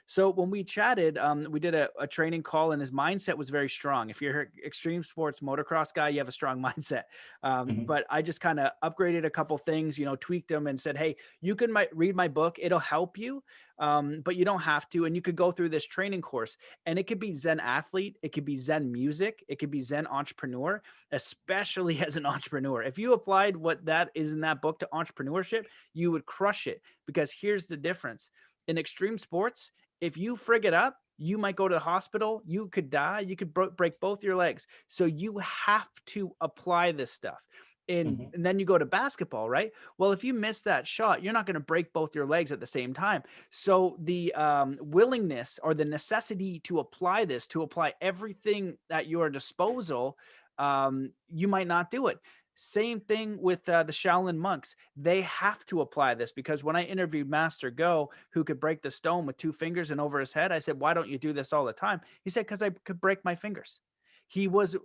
So when we chatted, we did a training call, and his mindset was very strong. If you're an extreme sports motocross guy, you have a strong mindset. Mhm. But I just kind of upgraded a couple things, tweaked them, and said, "Hey, you can read my book; it'll help you, but you don't have to. And you could go through this training course, and it could be Zen Athlete, it could be Zen Music, it could be Zen Entrepreneur, especially as an entrepreneur. If you applied what that is in that book to entrepreneurship, you would crush it. Because here's the difference: in extreme sports, if you frig it up, you might go to the hospital, you could die, you could break both your legs. So you have to apply this stuff. And, Mhm. and then you go to basketball, right? Well, if you miss that shot, you're not going to break both your legs at the same time. So the willingness or the necessity to apply this, to apply everything at your disposal, you might not do it. Same thing with the Shaolin monks. They have to apply this because when I interviewed Master Go, who could break the stone with two fingers and over his head, I said, "Why don't you do this all the time?" He said, "Because I could break my fingers." He was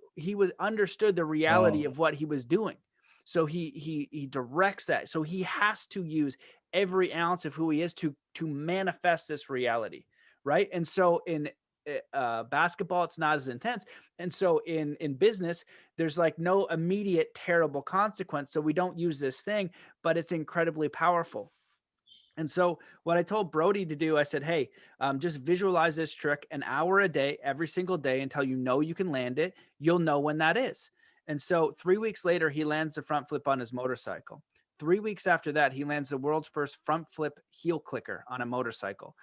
understood the reality Wow. of what he was doing. So he directs that. So he has to use every ounce of who he is to manifest this reality, right? And so basketball, it's not as intense. And so in business, there's like no immediate terrible consequence. So we don't use this thing, but it's incredibly powerful. And so what I told Brody to do, I said, hey, just visualize this trick an hour a day, every single day until you know you can land it. You'll know when that is. And so 3 weeks later, he lands the front flip on his motorcycle. 3 weeks after that, he lands the world's first front flip heel clicker on a motorcycle.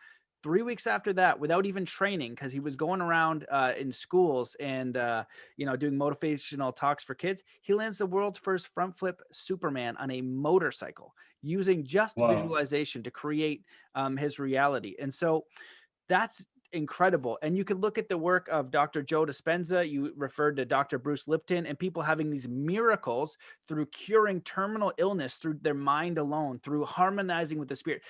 3 weeks after that, without even training, because he was going around in schools and doing motivational talks for kids, he lands the world's first front flip Superman on a motorcycle using just Wow. visualization to create his reality. And so that's incredible. And you could look at the work of Dr. Joe Dispenza. You referred to Dr. Bruce Lipton and people having these miracles through curing terminal illness through their mind alone, through harmonizing with the spirit.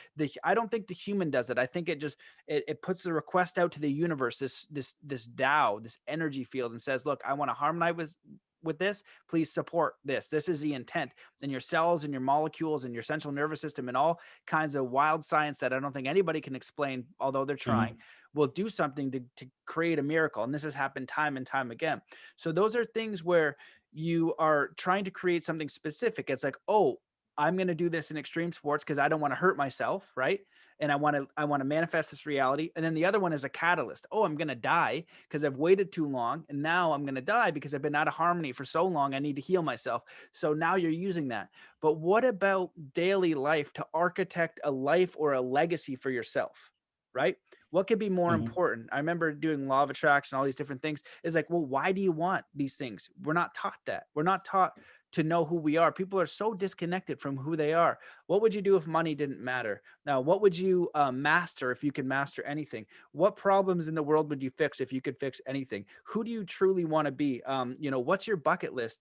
I don't think the human does it. I think it puts the request out to the universe, this Tao, this energy field, and says, look, I want to harmonize with this. Please support this. This is the intent. And your cells and your molecules and your central nervous system and all kinds of wild science that I don't think anybody can explain, although they're trying, Mhm. will do something to create a miracle. And this has happened time and time again. So those are things where you are trying to create something specific. It's like, oh, I'm going to do this in extreme sports because I don't want to hurt myself, right? And I want to manifest this reality. And then the other one is a catalyst. Oh, I'm going to die because I've waited too long, and now I'm going to die because I've been out of harmony for so long. I need to heal myself. So now you're using that. But what about daily life to architect a life or a legacy for yourself, right? What could be more Mhm. important? I remember doing law of attraction, all these different things. Is like, well, why do you want these things? We're not taught that. We're not taught to know who we are. People are so disconnected from who they are. What would you do if money didn't matter? Now, what would you master if you could master anything? What problems in the world would you fix if you could fix anything? Who do you truly want to be? What's your bucket list?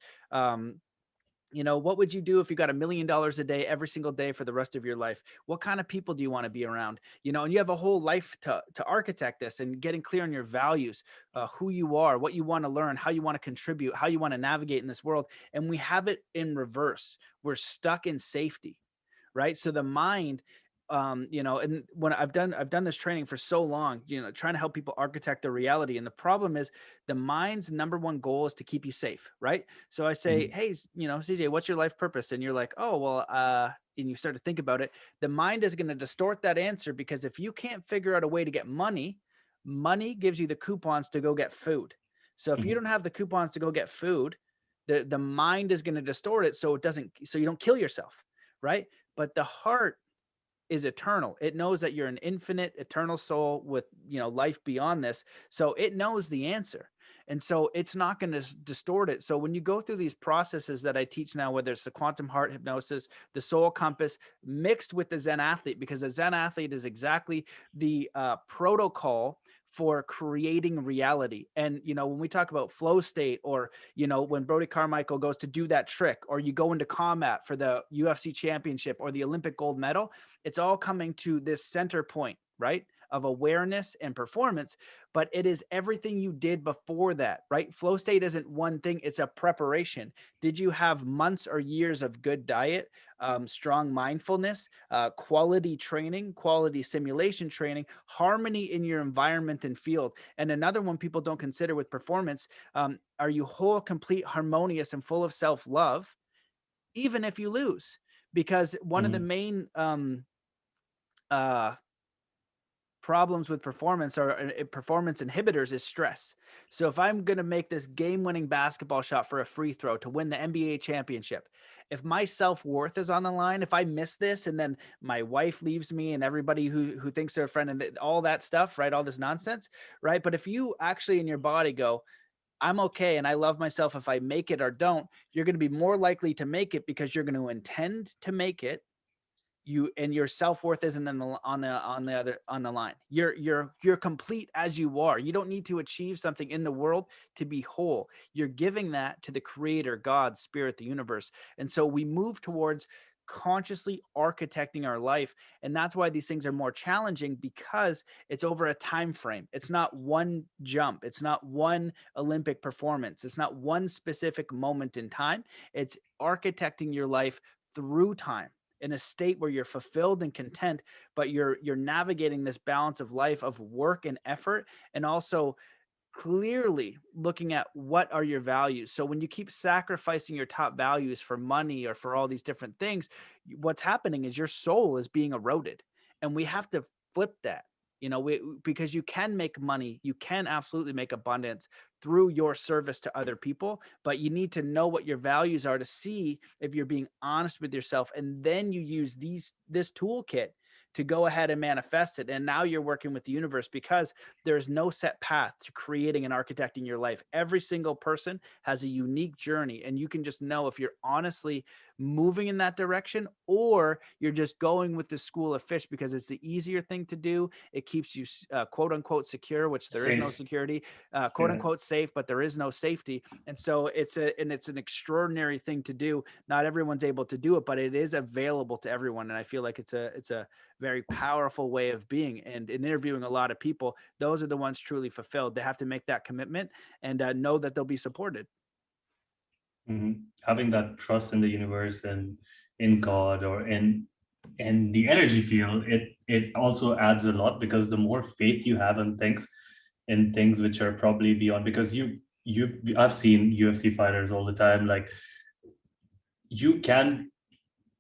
What would you do if you got $1 million a day every single day for the rest of your life? What kind of people do you want to be around? And you have a whole life to architect this, and getting clear on your values, who you are, what you want to learn, how you want to contribute, how you want to navigate in this world. And we have it in reverse. We're stuck in safety, right? So the mind, and when I've done this training for so long, trying to help people architect their reality. And the problem is the mind's number one goal is to keep you safe, right? So I say, Mhm. hey, CJ, what's your life purpose? And you're like, oh, well, and you start to think about it. The mind is going to distort that answer, because if you can't figure out a way to get money, money gives you the coupons to go get food. So if you Mhm. don't have the coupons to go get food, the mind is going to distort it so you don't kill yourself, right? But the heart is eternal. It knows that you're an infinite, eternal soul with, life beyond this. So it knows the answer. And so it's not going to distort it. So when you go through these processes that I teach now, whether it's the quantum heart hypnosis, the soul compass, mixed with the Zen athlete, because the Zen athlete is exactly the protocol for creating reality. And, when we talk about flow state, or, when Brody Carmichael goes to do that trick, or you go into combat for the UFC championship or the Olympic gold medal, it's all coming to this center point, right? Of awareness and performance, but it is everything you did before that, right? Flow state isn't one thing, it's a preparation. Did you have months or years of good diet, strong mindfulness, quality training, quality simulation training, harmony in your environment and field? And another one people don't consider with performance, are you whole, complete, harmonious, and full of self love, even if you lose? Because one of the Mhm. main uh, problems with performance or performance inhibitors is stress. So if I'm going to make this game-winning basketball shot for a free throw to win the NBA championship, if my self-worth is on the line, if I miss this and then my wife leaves me and everybody who thinks they're a friend and all that stuff, right? All this nonsense, right? But if you actually in your body go, I'm okay and I love myself if I make it or don't, you're going to be more likely to make it because you're going to intend to make it. Your self-worth isn't on the line. You're complete as you are. You don't need to achieve something in the world to be whole. You're giving that to the creator, God, spirit, the universe. And so we move towards consciously architecting our life, and that's why these things are more challenging, because it's over a time frame. It's not one jump, it's not one Olympic performance, it's not one specific moment in time. It's architecting your life through time. in a state where you're fulfilled and content, but you're navigating this balance of life of work and effort, and also clearly looking at what are your values. So when you keep sacrificing your top values for money or for all these different things, what's happening is your soul is being eroded. And we have to flip that. Because you can make money, you can absolutely make abundance through your service to other people, but you need to know what your values are to see if you're being honest with yourself. And then you use this toolkit to go ahead and manifest it. And now you're working with the universe, because there's no set path to creating and architecting your life. Every single person has a unique journey, and you can just know if you're honestly moving in that direction, or you're just going with the school of fish because it's the easier thing to do. It keeps you quote unquote secure, which there is no Safe. security, quote unquote safe, but there is no safety. And so it's an extraordinary thing to do. Not everyone's able to do it, but it is available to everyone. And I feel like it's a very powerful way of being. And in interviewing a lot of people, those are the ones truly fulfilled. They have to make that commitment and know that they'll be supported. Having that trust in the universe and in God or in the energy field, it also adds a lot, because the more faith you have in things which are probably beyond, because I've seen UFC fighters all the time, like you can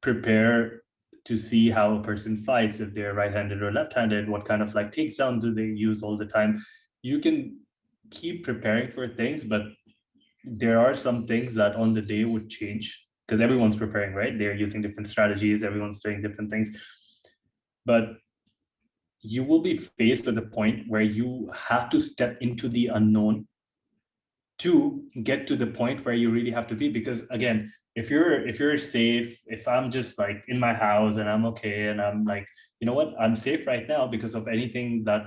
prepare to see how a person fights, if they're right-handed or left-handed, what kind of like takedown do they use all the time. You can keep preparing for things, but there are some things that on the day would change, because everyone's preparing, right? They're using different strategies, everyone's doing different things, but you will be faced with a point where you have to step into the unknown to get to the point where you really have to be. Because again, if you're safe, if I'm just like in my house and I'm okay and I'm like, you know what, I'm safe right now because of anything that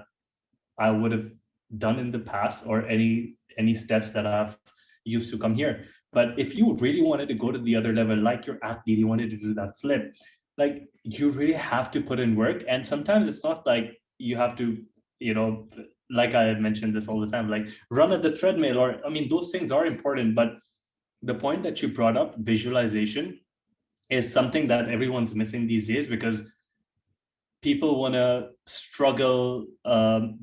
I would have done in the past, or any steps that I've used to come here. But if you really wanted to go to the other level, like your athlete, you wanted to do that flip, like you really have to put in work. And sometimes it's not like you have to, you know, like I mentioned this all the time, like run at the treadmill, or I mean, those things are important. But the point that you brought up, visualization, is something that everyone's missing these days, because people want to struggle,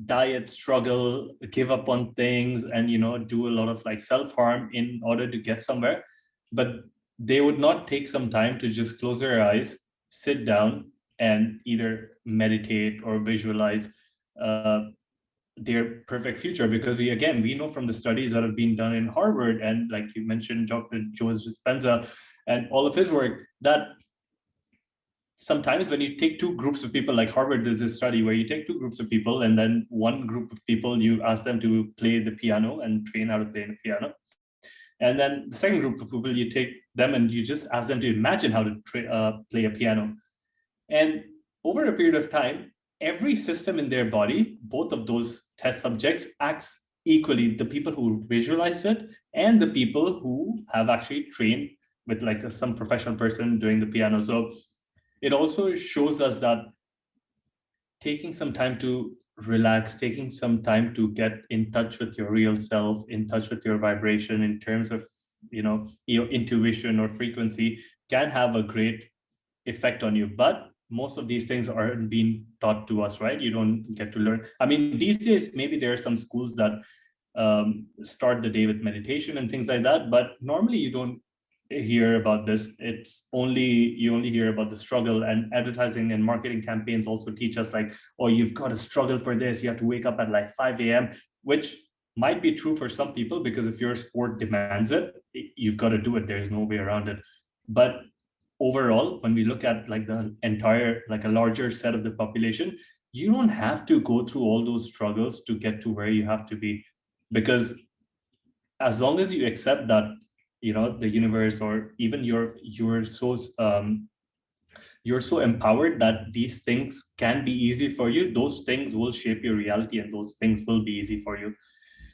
diet, struggle, give up on things, and do a lot of like self-harm in order to get somewhere. But they would not take some time to just close their eyes, sit down, and either meditate or visualize uh, their perfect future. Because we know from the studies that have been done in Harvard, and like you mentioned, Dr. Joe Dispenza and all of his work, that sometimes when you take two groups of people, like Harvard does this study where you take two groups of people, and then one group of people, you ask them to play the piano and train how to play the piano. And then the second group of people, you take them and you just ask them to imagine how to play a piano. And over a period of time, every system in their body, both of those test subjects, acts equally. The people who visualize it and the people who have actually trained with like some professional person doing the piano. So it also shows us that taking some time to relax, taking some time to get in touch with your real self, in touch with your vibration in terms of, your intuition or frequency, can have a great effect on you. But most of these things aren't being taught to us, right? You don't get to learn. I mean, these days, maybe there are some schools that start the day with meditation and things like that, but normally you don't hear about this. You only hear about the struggle. And advertising and marketing campaigns also teach us like, oh, you've got to struggle for this, you have to wake up at like 5 a.m., which might be true for some people, because if your sport demands it, you've got to do it. There's no way around it. But overall, when we look at like the entire, like a larger set of the population, you don't have to go through all those struggles to get to where you have to be. Because as long as you accept that, the universe, or even you're so empowered that these things can be easy for you, those things will shape your reality, and those things will be easy for you.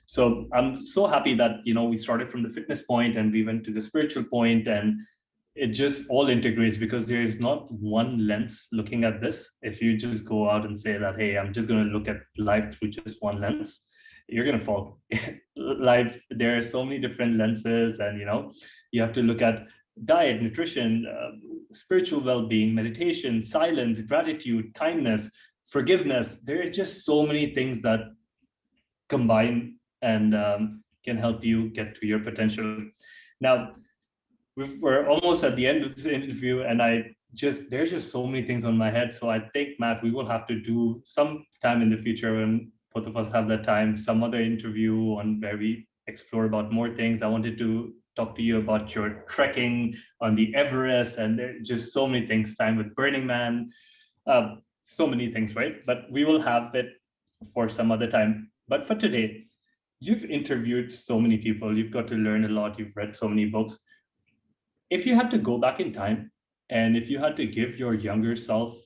So I'm so happy that we started from the fitness point and we went to the spiritual point, and it just all integrates, because there is not one lens looking at this. If you just go out and say that, hey, I'm just going to look at life through just one lens, you're going to fall. Life, there are so many different lenses, and you have to look at diet, nutrition, spiritual well-being, meditation, silence, gratitude, kindness, forgiveness. There are just so many things that combine and can help you get to your potential. Now, we're almost at the end of this interview, and there's just so many things on my head. So I think, Matt, we will have to do some time in the future when both of us have that time, some other interview on where we explore about more things. I wanted to talk to you about your trekking on the Everest, and there are just so many things, time with Burning Man, so many things, right? But we will have it for some other time. But for today, you've interviewed so many people, you've got to learn a lot, you've read so many books. If you had to go back in time, and if you had to give your younger self,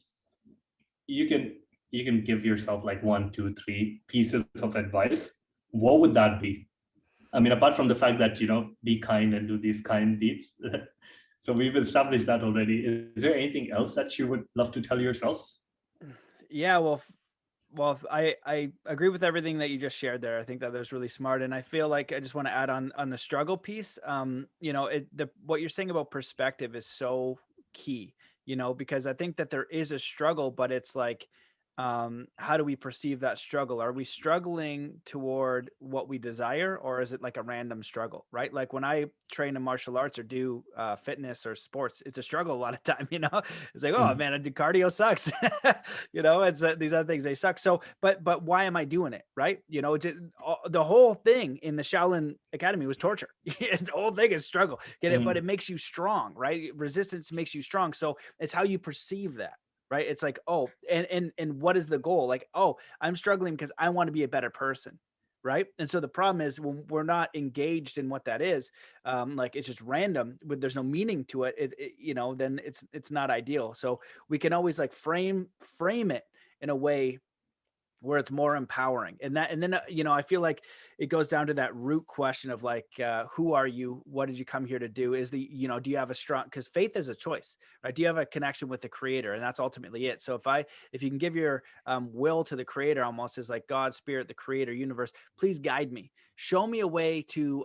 you can give yourself like one, two, three pieces of advice, what would that be? I mean, apart from the fact that, be kind and do these kind deeds. So we've established that already. Is there anything else that you would love to tell yourself? Yeah, well, I agree with everything that you just shared there. I think that was really smart, and I feel like I just want to add on the struggle piece. What you're saying about perspective is so key. Because I think that there is a struggle, but it's like, how do we perceive that struggle? Are we struggling toward what we desire, or is it like a random struggle, right? Like when I train in martial arts or do fitness or sports, it's a struggle a lot of time. It's like, oh man, cardio sucks. It's these other things, they suck. So but why am I doing it, right? The whole thing in the Shaolin Academy was torture. The whole thing is struggle. Get it? But it makes you strong, right? Resistance makes you strong. So it's how you perceive that, right? It's like, oh, and what is the goal? Like, oh, I'm struggling because I want to be a better person, right? And so the problem is when we're not engaged in what that is, like it's just random, but there's no meaning to it. Then it's not ideal. So we can always like frame it in a way where it's more empowering. And then I feel like it goes down to that root question of like, who are you? What did you come here to do? Do you have a strong, because faith is a choice, right? Do you have a connection with the creator? And that's ultimately it. So if you can give your will to the creator, almost as like God, spirit, the creator, universe, please guide me, show me a way to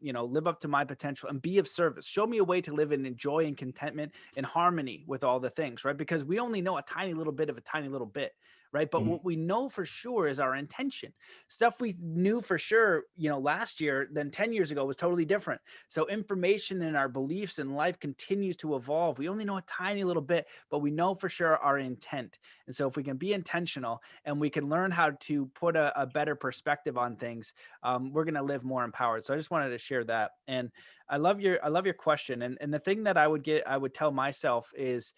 live up to my potential and be of service. Show me a way to live in joy and contentment and harmony with all the things, right? Because we only know a tiny little bit of a tiny little bit, right? But what we know for sure is our intention. Stuff we knew for sure, last year, then 10 years ago was totally different. So information and our beliefs in life continues to evolve. We only know a tiny little bit, but we know for sure our intent. And so if we can be intentional and we can learn how to put a better perspective on things, we're going to live more empowered. So I just wanted to share that. And I love your question. And the thing that I would tell myself is,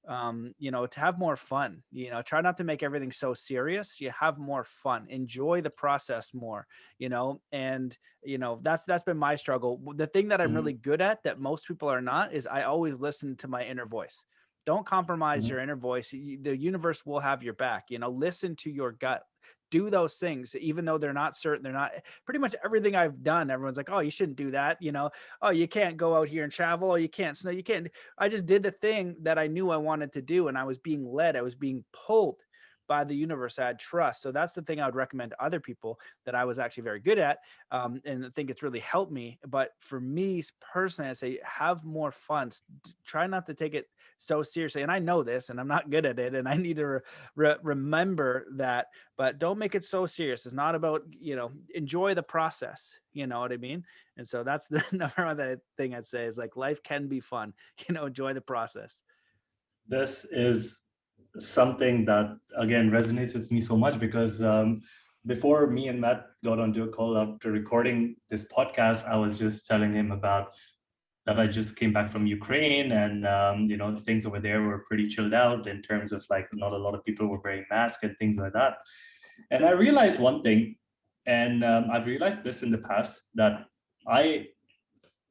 to have more fun. Try not to make everything so serious. You have more fun, enjoy the process more, and that's been my struggle. The thing that I'm really good at that most people are not is I always listen to my inner voice. Don't compromise your inner voice. The universe will have your back. Listen to your gut. Do those things, even though they're not certain. They're not pretty much everything I've done. Everyone's like, oh, you shouldn't do that. Oh, you can't go out here and travel. Oh, you can't snow. You can't. I just did the thing that I knew I wanted to do, and I was being led. I was being pulled by the universe. I had trust. So that's the thing I would recommend to other people that I was actually very good at, and I think it's really helped me. But for me personally, I say have more fun. Try not to take it so seriously. And I know this, and I'm not good at it, and I need to remember that. But don't make it so serious. It's not about enjoy the process. You know what I mean? And so that's the number one thing I'd say is like life can be fun. Enjoy the process. This is something that again resonates with me so much because before me and Matt got onto a call after recording this podcast, I was just telling him about that I just came back from Ukraine, and things over there were pretty chilled out in terms of like not a lot of people were wearing masks and things like that. And I realized one thing, and I've realized this in the past, that I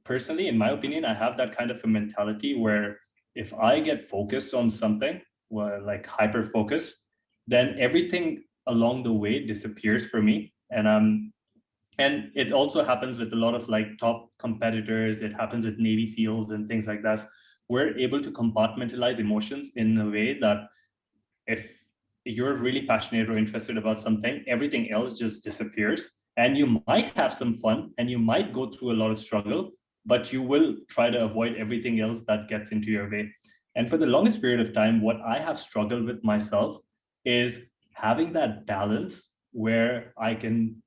personally, in my opinion, I have that kind of a mentality where if I get focused on something, well, like hyper focus, then everything along the way disappears for me. And it also happens with a lot of like top competitors. It happens with Navy SEALs and things like that. We're able to compartmentalize emotions in a way that if you're really passionate or interested about something, everything else just disappears. And you might have some fun and you might go through a lot of struggle, but you will try to avoid everything else that gets into your way. And for the longest period of time, what I have struggled with myself is having that balance where I can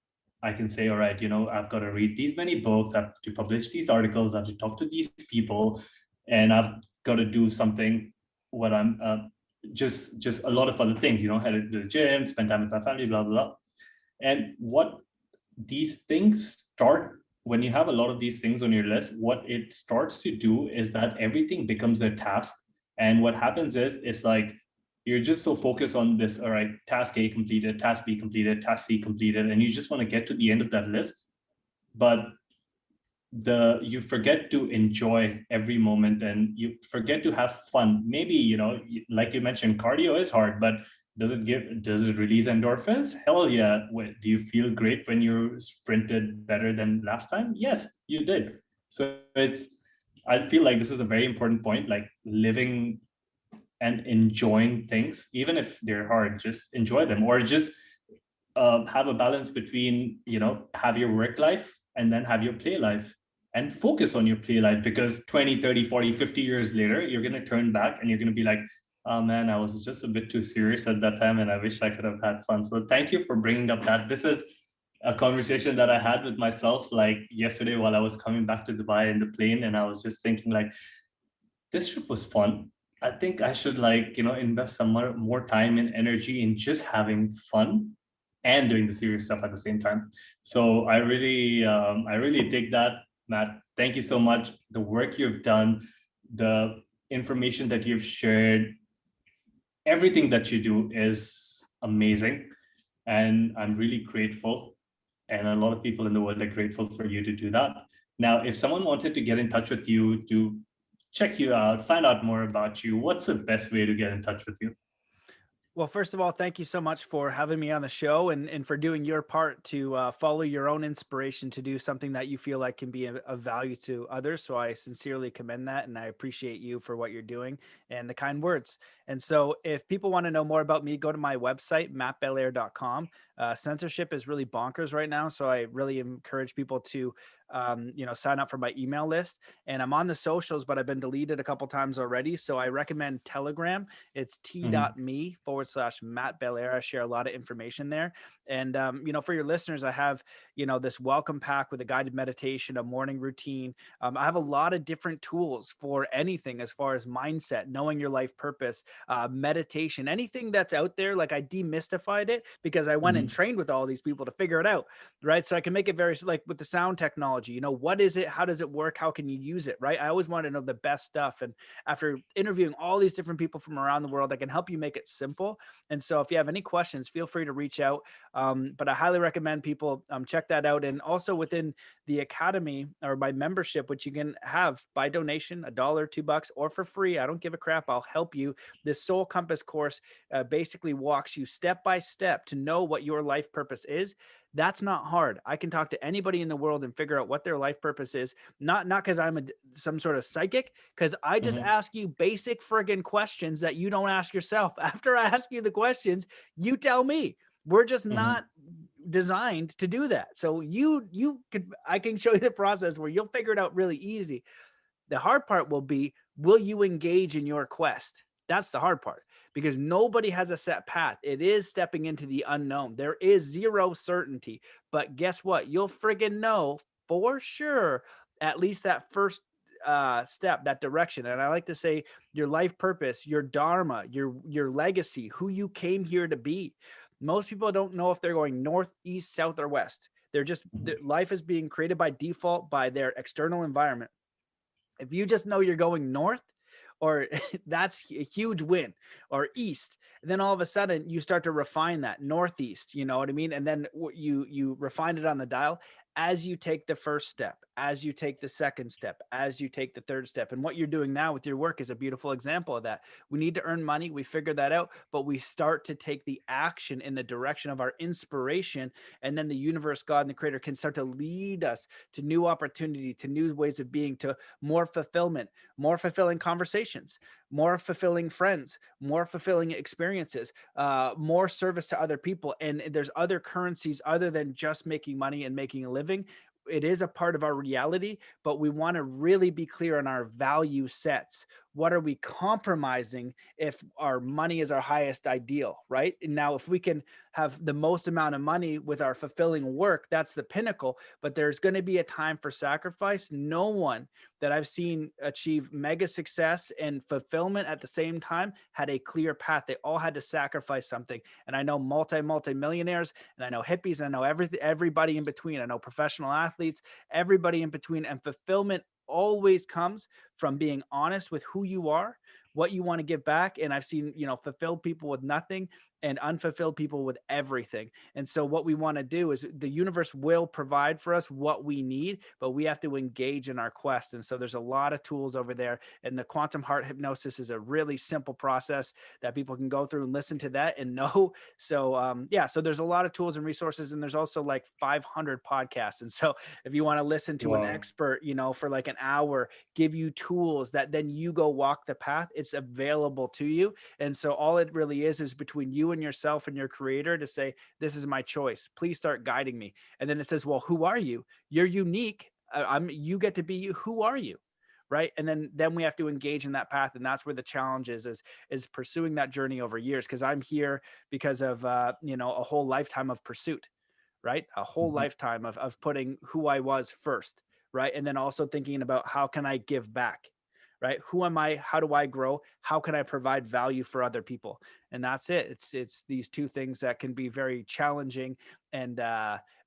say, all right, I've got to read these many books, I have to publish these articles, I have to talk to these people, and I've got to do something what I'm just a lot of other things, head to the gym, spend time with my family, blah blah blah. And what these things start when you have a lot of these things on your list, what it starts to do is that everything becomes a task. And what happens is it's like you're just so focused on this, all right, task A completed, task B completed, task C completed, and you just want to get to the end of that list. But you forget to enjoy every moment, and you forget to have fun. Maybe, like you mentioned, cardio is hard, but does it release endorphins? Hell yeah. Do you feel great when you sprinted better than last time? Yes, you did. So I feel like this is a very important point, like living and enjoying things, even if they're hard, just enjoy them, or just have a balance between, have your work life and then have your play life, and focus on your play life, because 20, 30, 40, 50 years later, you're going to turn back and you're going to be like, oh man, I was just a bit too serious at that time and I wish I could have had fun. So thank you for bringing up that. This is a conversation that I had with myself like yesterday while I was coming back to Dubai in the plane, and I was just thinking like, this trip was fun. I think I should invest some more time and energy in just having fun and doing the serious stuff at the same time. So I really dig that, Matt. Thank you so much. The work you've done, the information that you've shared, everything that you do is amazing, and I'm really grateful. And a lot of people in the world are grateful for you to do that. Now, if someone wanted to get in touch with you to check you out, find out more about you, what's the best way to get in touch with you? Well, first of all, thank you so much for having me on the show, and for doing your part to follow your own inspiration to do something that you feel like can be of value to others. So I sincerely commend that, and I appreciate you for what you're doing and the kind words. And so if people want to know more about me, go to my website, mattbelair.com. Censorship is really bonkers right now. So I really encourage people to sign up for my email list. And I'm on the socials, but I've been deleted a couple times already. So I recommend Telegram. It's Mhm. t.me/Matt Belair. I share a lot of information there. And, for your listeners, I have, this welcome pack with a guided meditation, a morning routine. I have a lot of different tools for anything as far as mindset, knowing your life purpose, meditation, anything that's out there. Like I demystified it because I went and Mhm. trained with all these people to figure it out. Right. So I can make it very, like with the sound technology, what is it? How does it work? How can you use it? Right. I always want to know the best stuff. And after interviewing all these different people from around the world, I can help you make it simple. And so if you have any questions, feel free to reach out. But I highly recommend people check that out. And also within the academy or my membership, which you can have by donation, $1, $2, or for free. I don't give a crap. I'll help you. This Soul Compass course basically walks you step by step to know what your life purpose is. That's not hard. I can talk to anybody in the world and figure out what their life purpose is. Not because I'm some sort of psychic, because I just Mhm. ask you basic friggin' questions that you don't ask yourself. After I ask you the questions, you tell me. We're just Mhm. not designed to do that. So I can show you the process where you'll figure it out really easy. The hard part will be, will you engage in your quest? That's the hard part, because nobody has a set path. It is stepping into the unknown. There is zero certainty. But guess what? You'll friggin' know for sure at least that first step, that direction. And I like to say your life purpose, your dharma, your legacy, who you came here to be. Most people don't know if they're going north, east, south, or west. Their Mhm. life is being created by default by their external environment. If you just know you're going north, or that's a huge win, or east, and then all of a sudden you start to refine that northeast, you know what I mean? And then you refine it on the dial as you take the first step, as you take the second step, as you take the third step. And what you're doing now with your work is a beautiful example of that. We need to earn money, we figured that out, but we start to take the action in the direction of our inspiration, and then the universe, God, and the creator can start to lead us to new opportunity, to new ways of being, to more fulfillment, more fulfilling conversations, more fulfilling friends, more fulfilling experiences, more service to other people. And there's other currencies other than just making money and making a living. it is a part of our reality, but we want to really be clear on our value sets. What are we compromising if our money is our highest ideal, right? And now, if we can have the most amount of money with our fulfilling work, that's the pinnacle. But there's going to be a time for sacrifice. No one that I've seen achieve mega success and fulfillment at the same time had a clear path. They all had to sacrifice something. And I know multi millionaires, and I know hippies, and I know everybody in between. I know professional athletes, everybody in between. And fulfillment always comes from being honest with who you are, what you want to give back. And I've seen, fulfilled people with nothing and unfulfilled people with everything. And so what we want to do is the universe will provide for us what we need, but we have to engage in our quest. And so there's a lot of tools over there. And the quantum heart hypnosis is a really simple process that people can go through and listen to that and know. So so there's a lot of tools and resources, and there's also like 500 podcasts. And so if you want to listen to an expert, for like an hour, give you tools that then you go walk the path, it's available to you. And so all it really is between you and yourself and your creator to say, this is my choice. Please start guiding me. And then it says, well, who are you? You're unique. You get to be you. Who are you? Right. And then we have to engage in that path. And that's where the challenge is pursuing that journey over years. Cause I'm here because of, a whole lifetime of pursuit, right? A whole lifetime of putting who I was first. Right. And then also thinking about how can I give back? Right? Who am I? How do I grow? How can I provide value for other people? And that's it. It's these two things that can be very challenging and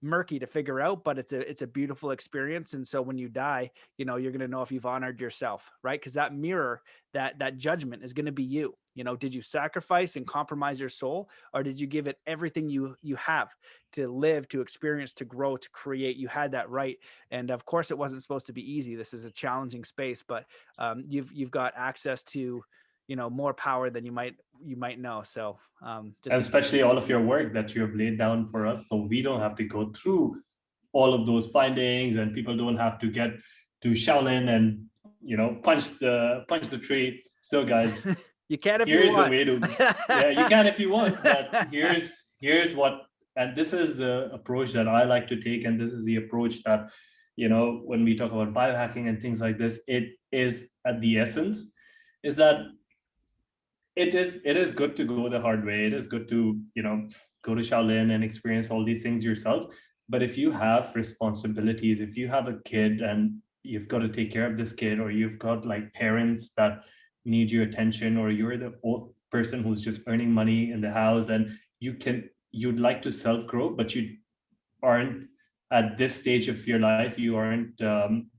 murky to figure out, but it's a beautiful experience. And so when you die, you're going to know if you've honored yourself, right? Because that mirror, that judgment is going to be you. Did you sacrifice and compromise your soul, or did you give it everything you have to live, to experience, to grow, to create? You had that right. And of course, it wasn't supposed to be easy. This is a challenging space, but you've got access to more power than you might know. So and especially all of your work that you have laid down for us, so we don't have to go through all of those findings, and people don't have to get to Shaolin and punch the tree. So guys, you can if here's you want. the way to yeah, you can if you want, but here's what, and this is the approach that I like to take, and this is the approach that when we talk about biohacking and things like this, it is at the essence is that it is good to go the hard way. It is good to go to Shaolin and experience all these things yourself. But if you have responsibilities, if you have a kid and you've got to take care of this kid, or you've got like parents that need your attention, or you're the old person who's just earning money in the house, and you'd like to self-grow, but you aren't at this stage of your life, you aren't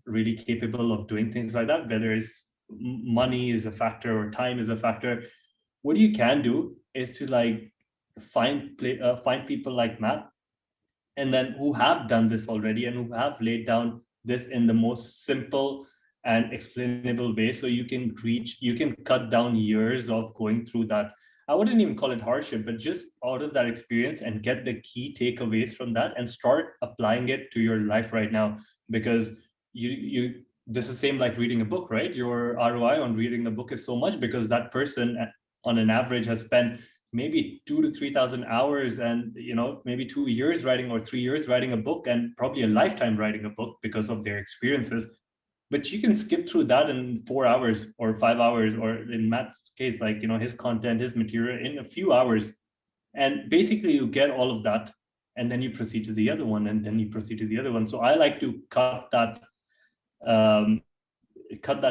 really capable of doing things like that, whether it's money is a factor or time is a factor. What you can do is to like find people like Matt, and then who have done this already and who have laid down this in the most simple and explainable way, so you can cut down years of going through that. I wouldn't even call it hardship, but just out of that experience and get the key takeaways from that and start applying it to your life right now. Because you this is same like reading a book, right? Your ROI on reading a book is so much, because that person on an average has spent maybe 2,000 to 3,000 hours, and maybe 2 years writing, or 3 years writing a book, and probably a lifetime writing a book because of their experiences. But you can skip through that in 4 hours or 5 hours, or in Matt's case, like his content, his material, in a few hours. And basically you get all of that, and then you proceed to the other one, and then you proceed to the other one. So I like to cut that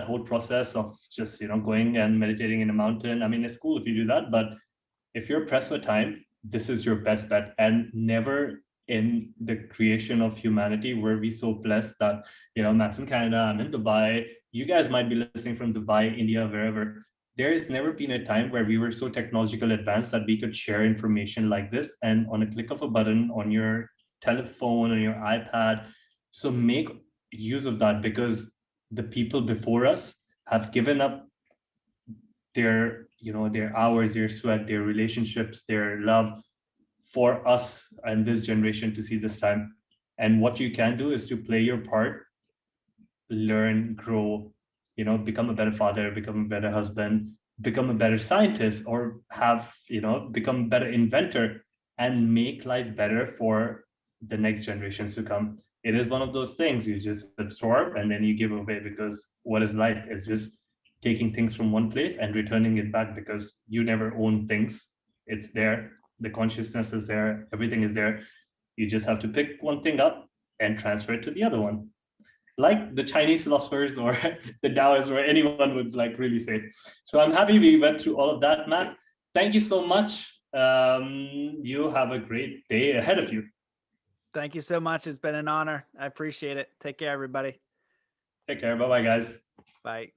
whole process of just going and meditating in a mountain. I mean, it's cool if you do that, but if you're pressed for time, this is your best bet. And never in the creation of humanity were we so blessed that Matt's in Canada, I'm in Dubai, you guys might be listening from Dubai, India, wherever. There has never been a time where we were so technological advanced that we could share information like this, and on a click of a button on your telephone, on your iPad. So make use of that, because the people before us have given up their hours, their sweat, their relationships, their love, for us and this generation to see this time. And what you can do is to play your part, learn, grow, become a better father, become a better husband, become a better scientist, or become a better inventor, and make life better for the next generations to come. it is one of those things you just absorb and then you give away, because what is life? It's just taking things from one place and returning it back, because you never own things. It's there. The consciousness is there. Everything is there. You just have to pick one thing up and transfer it to the other one, like the Chinese philosophers or the Taoists or anyone would like really say. So I'm happy we went through all of that, Matt. Thank you so much. You have a great day ahead of you. Thank you so much. It's been an honor. I appreciate it. Take care, everybody. Take care. Bye-bye, guys. Bye.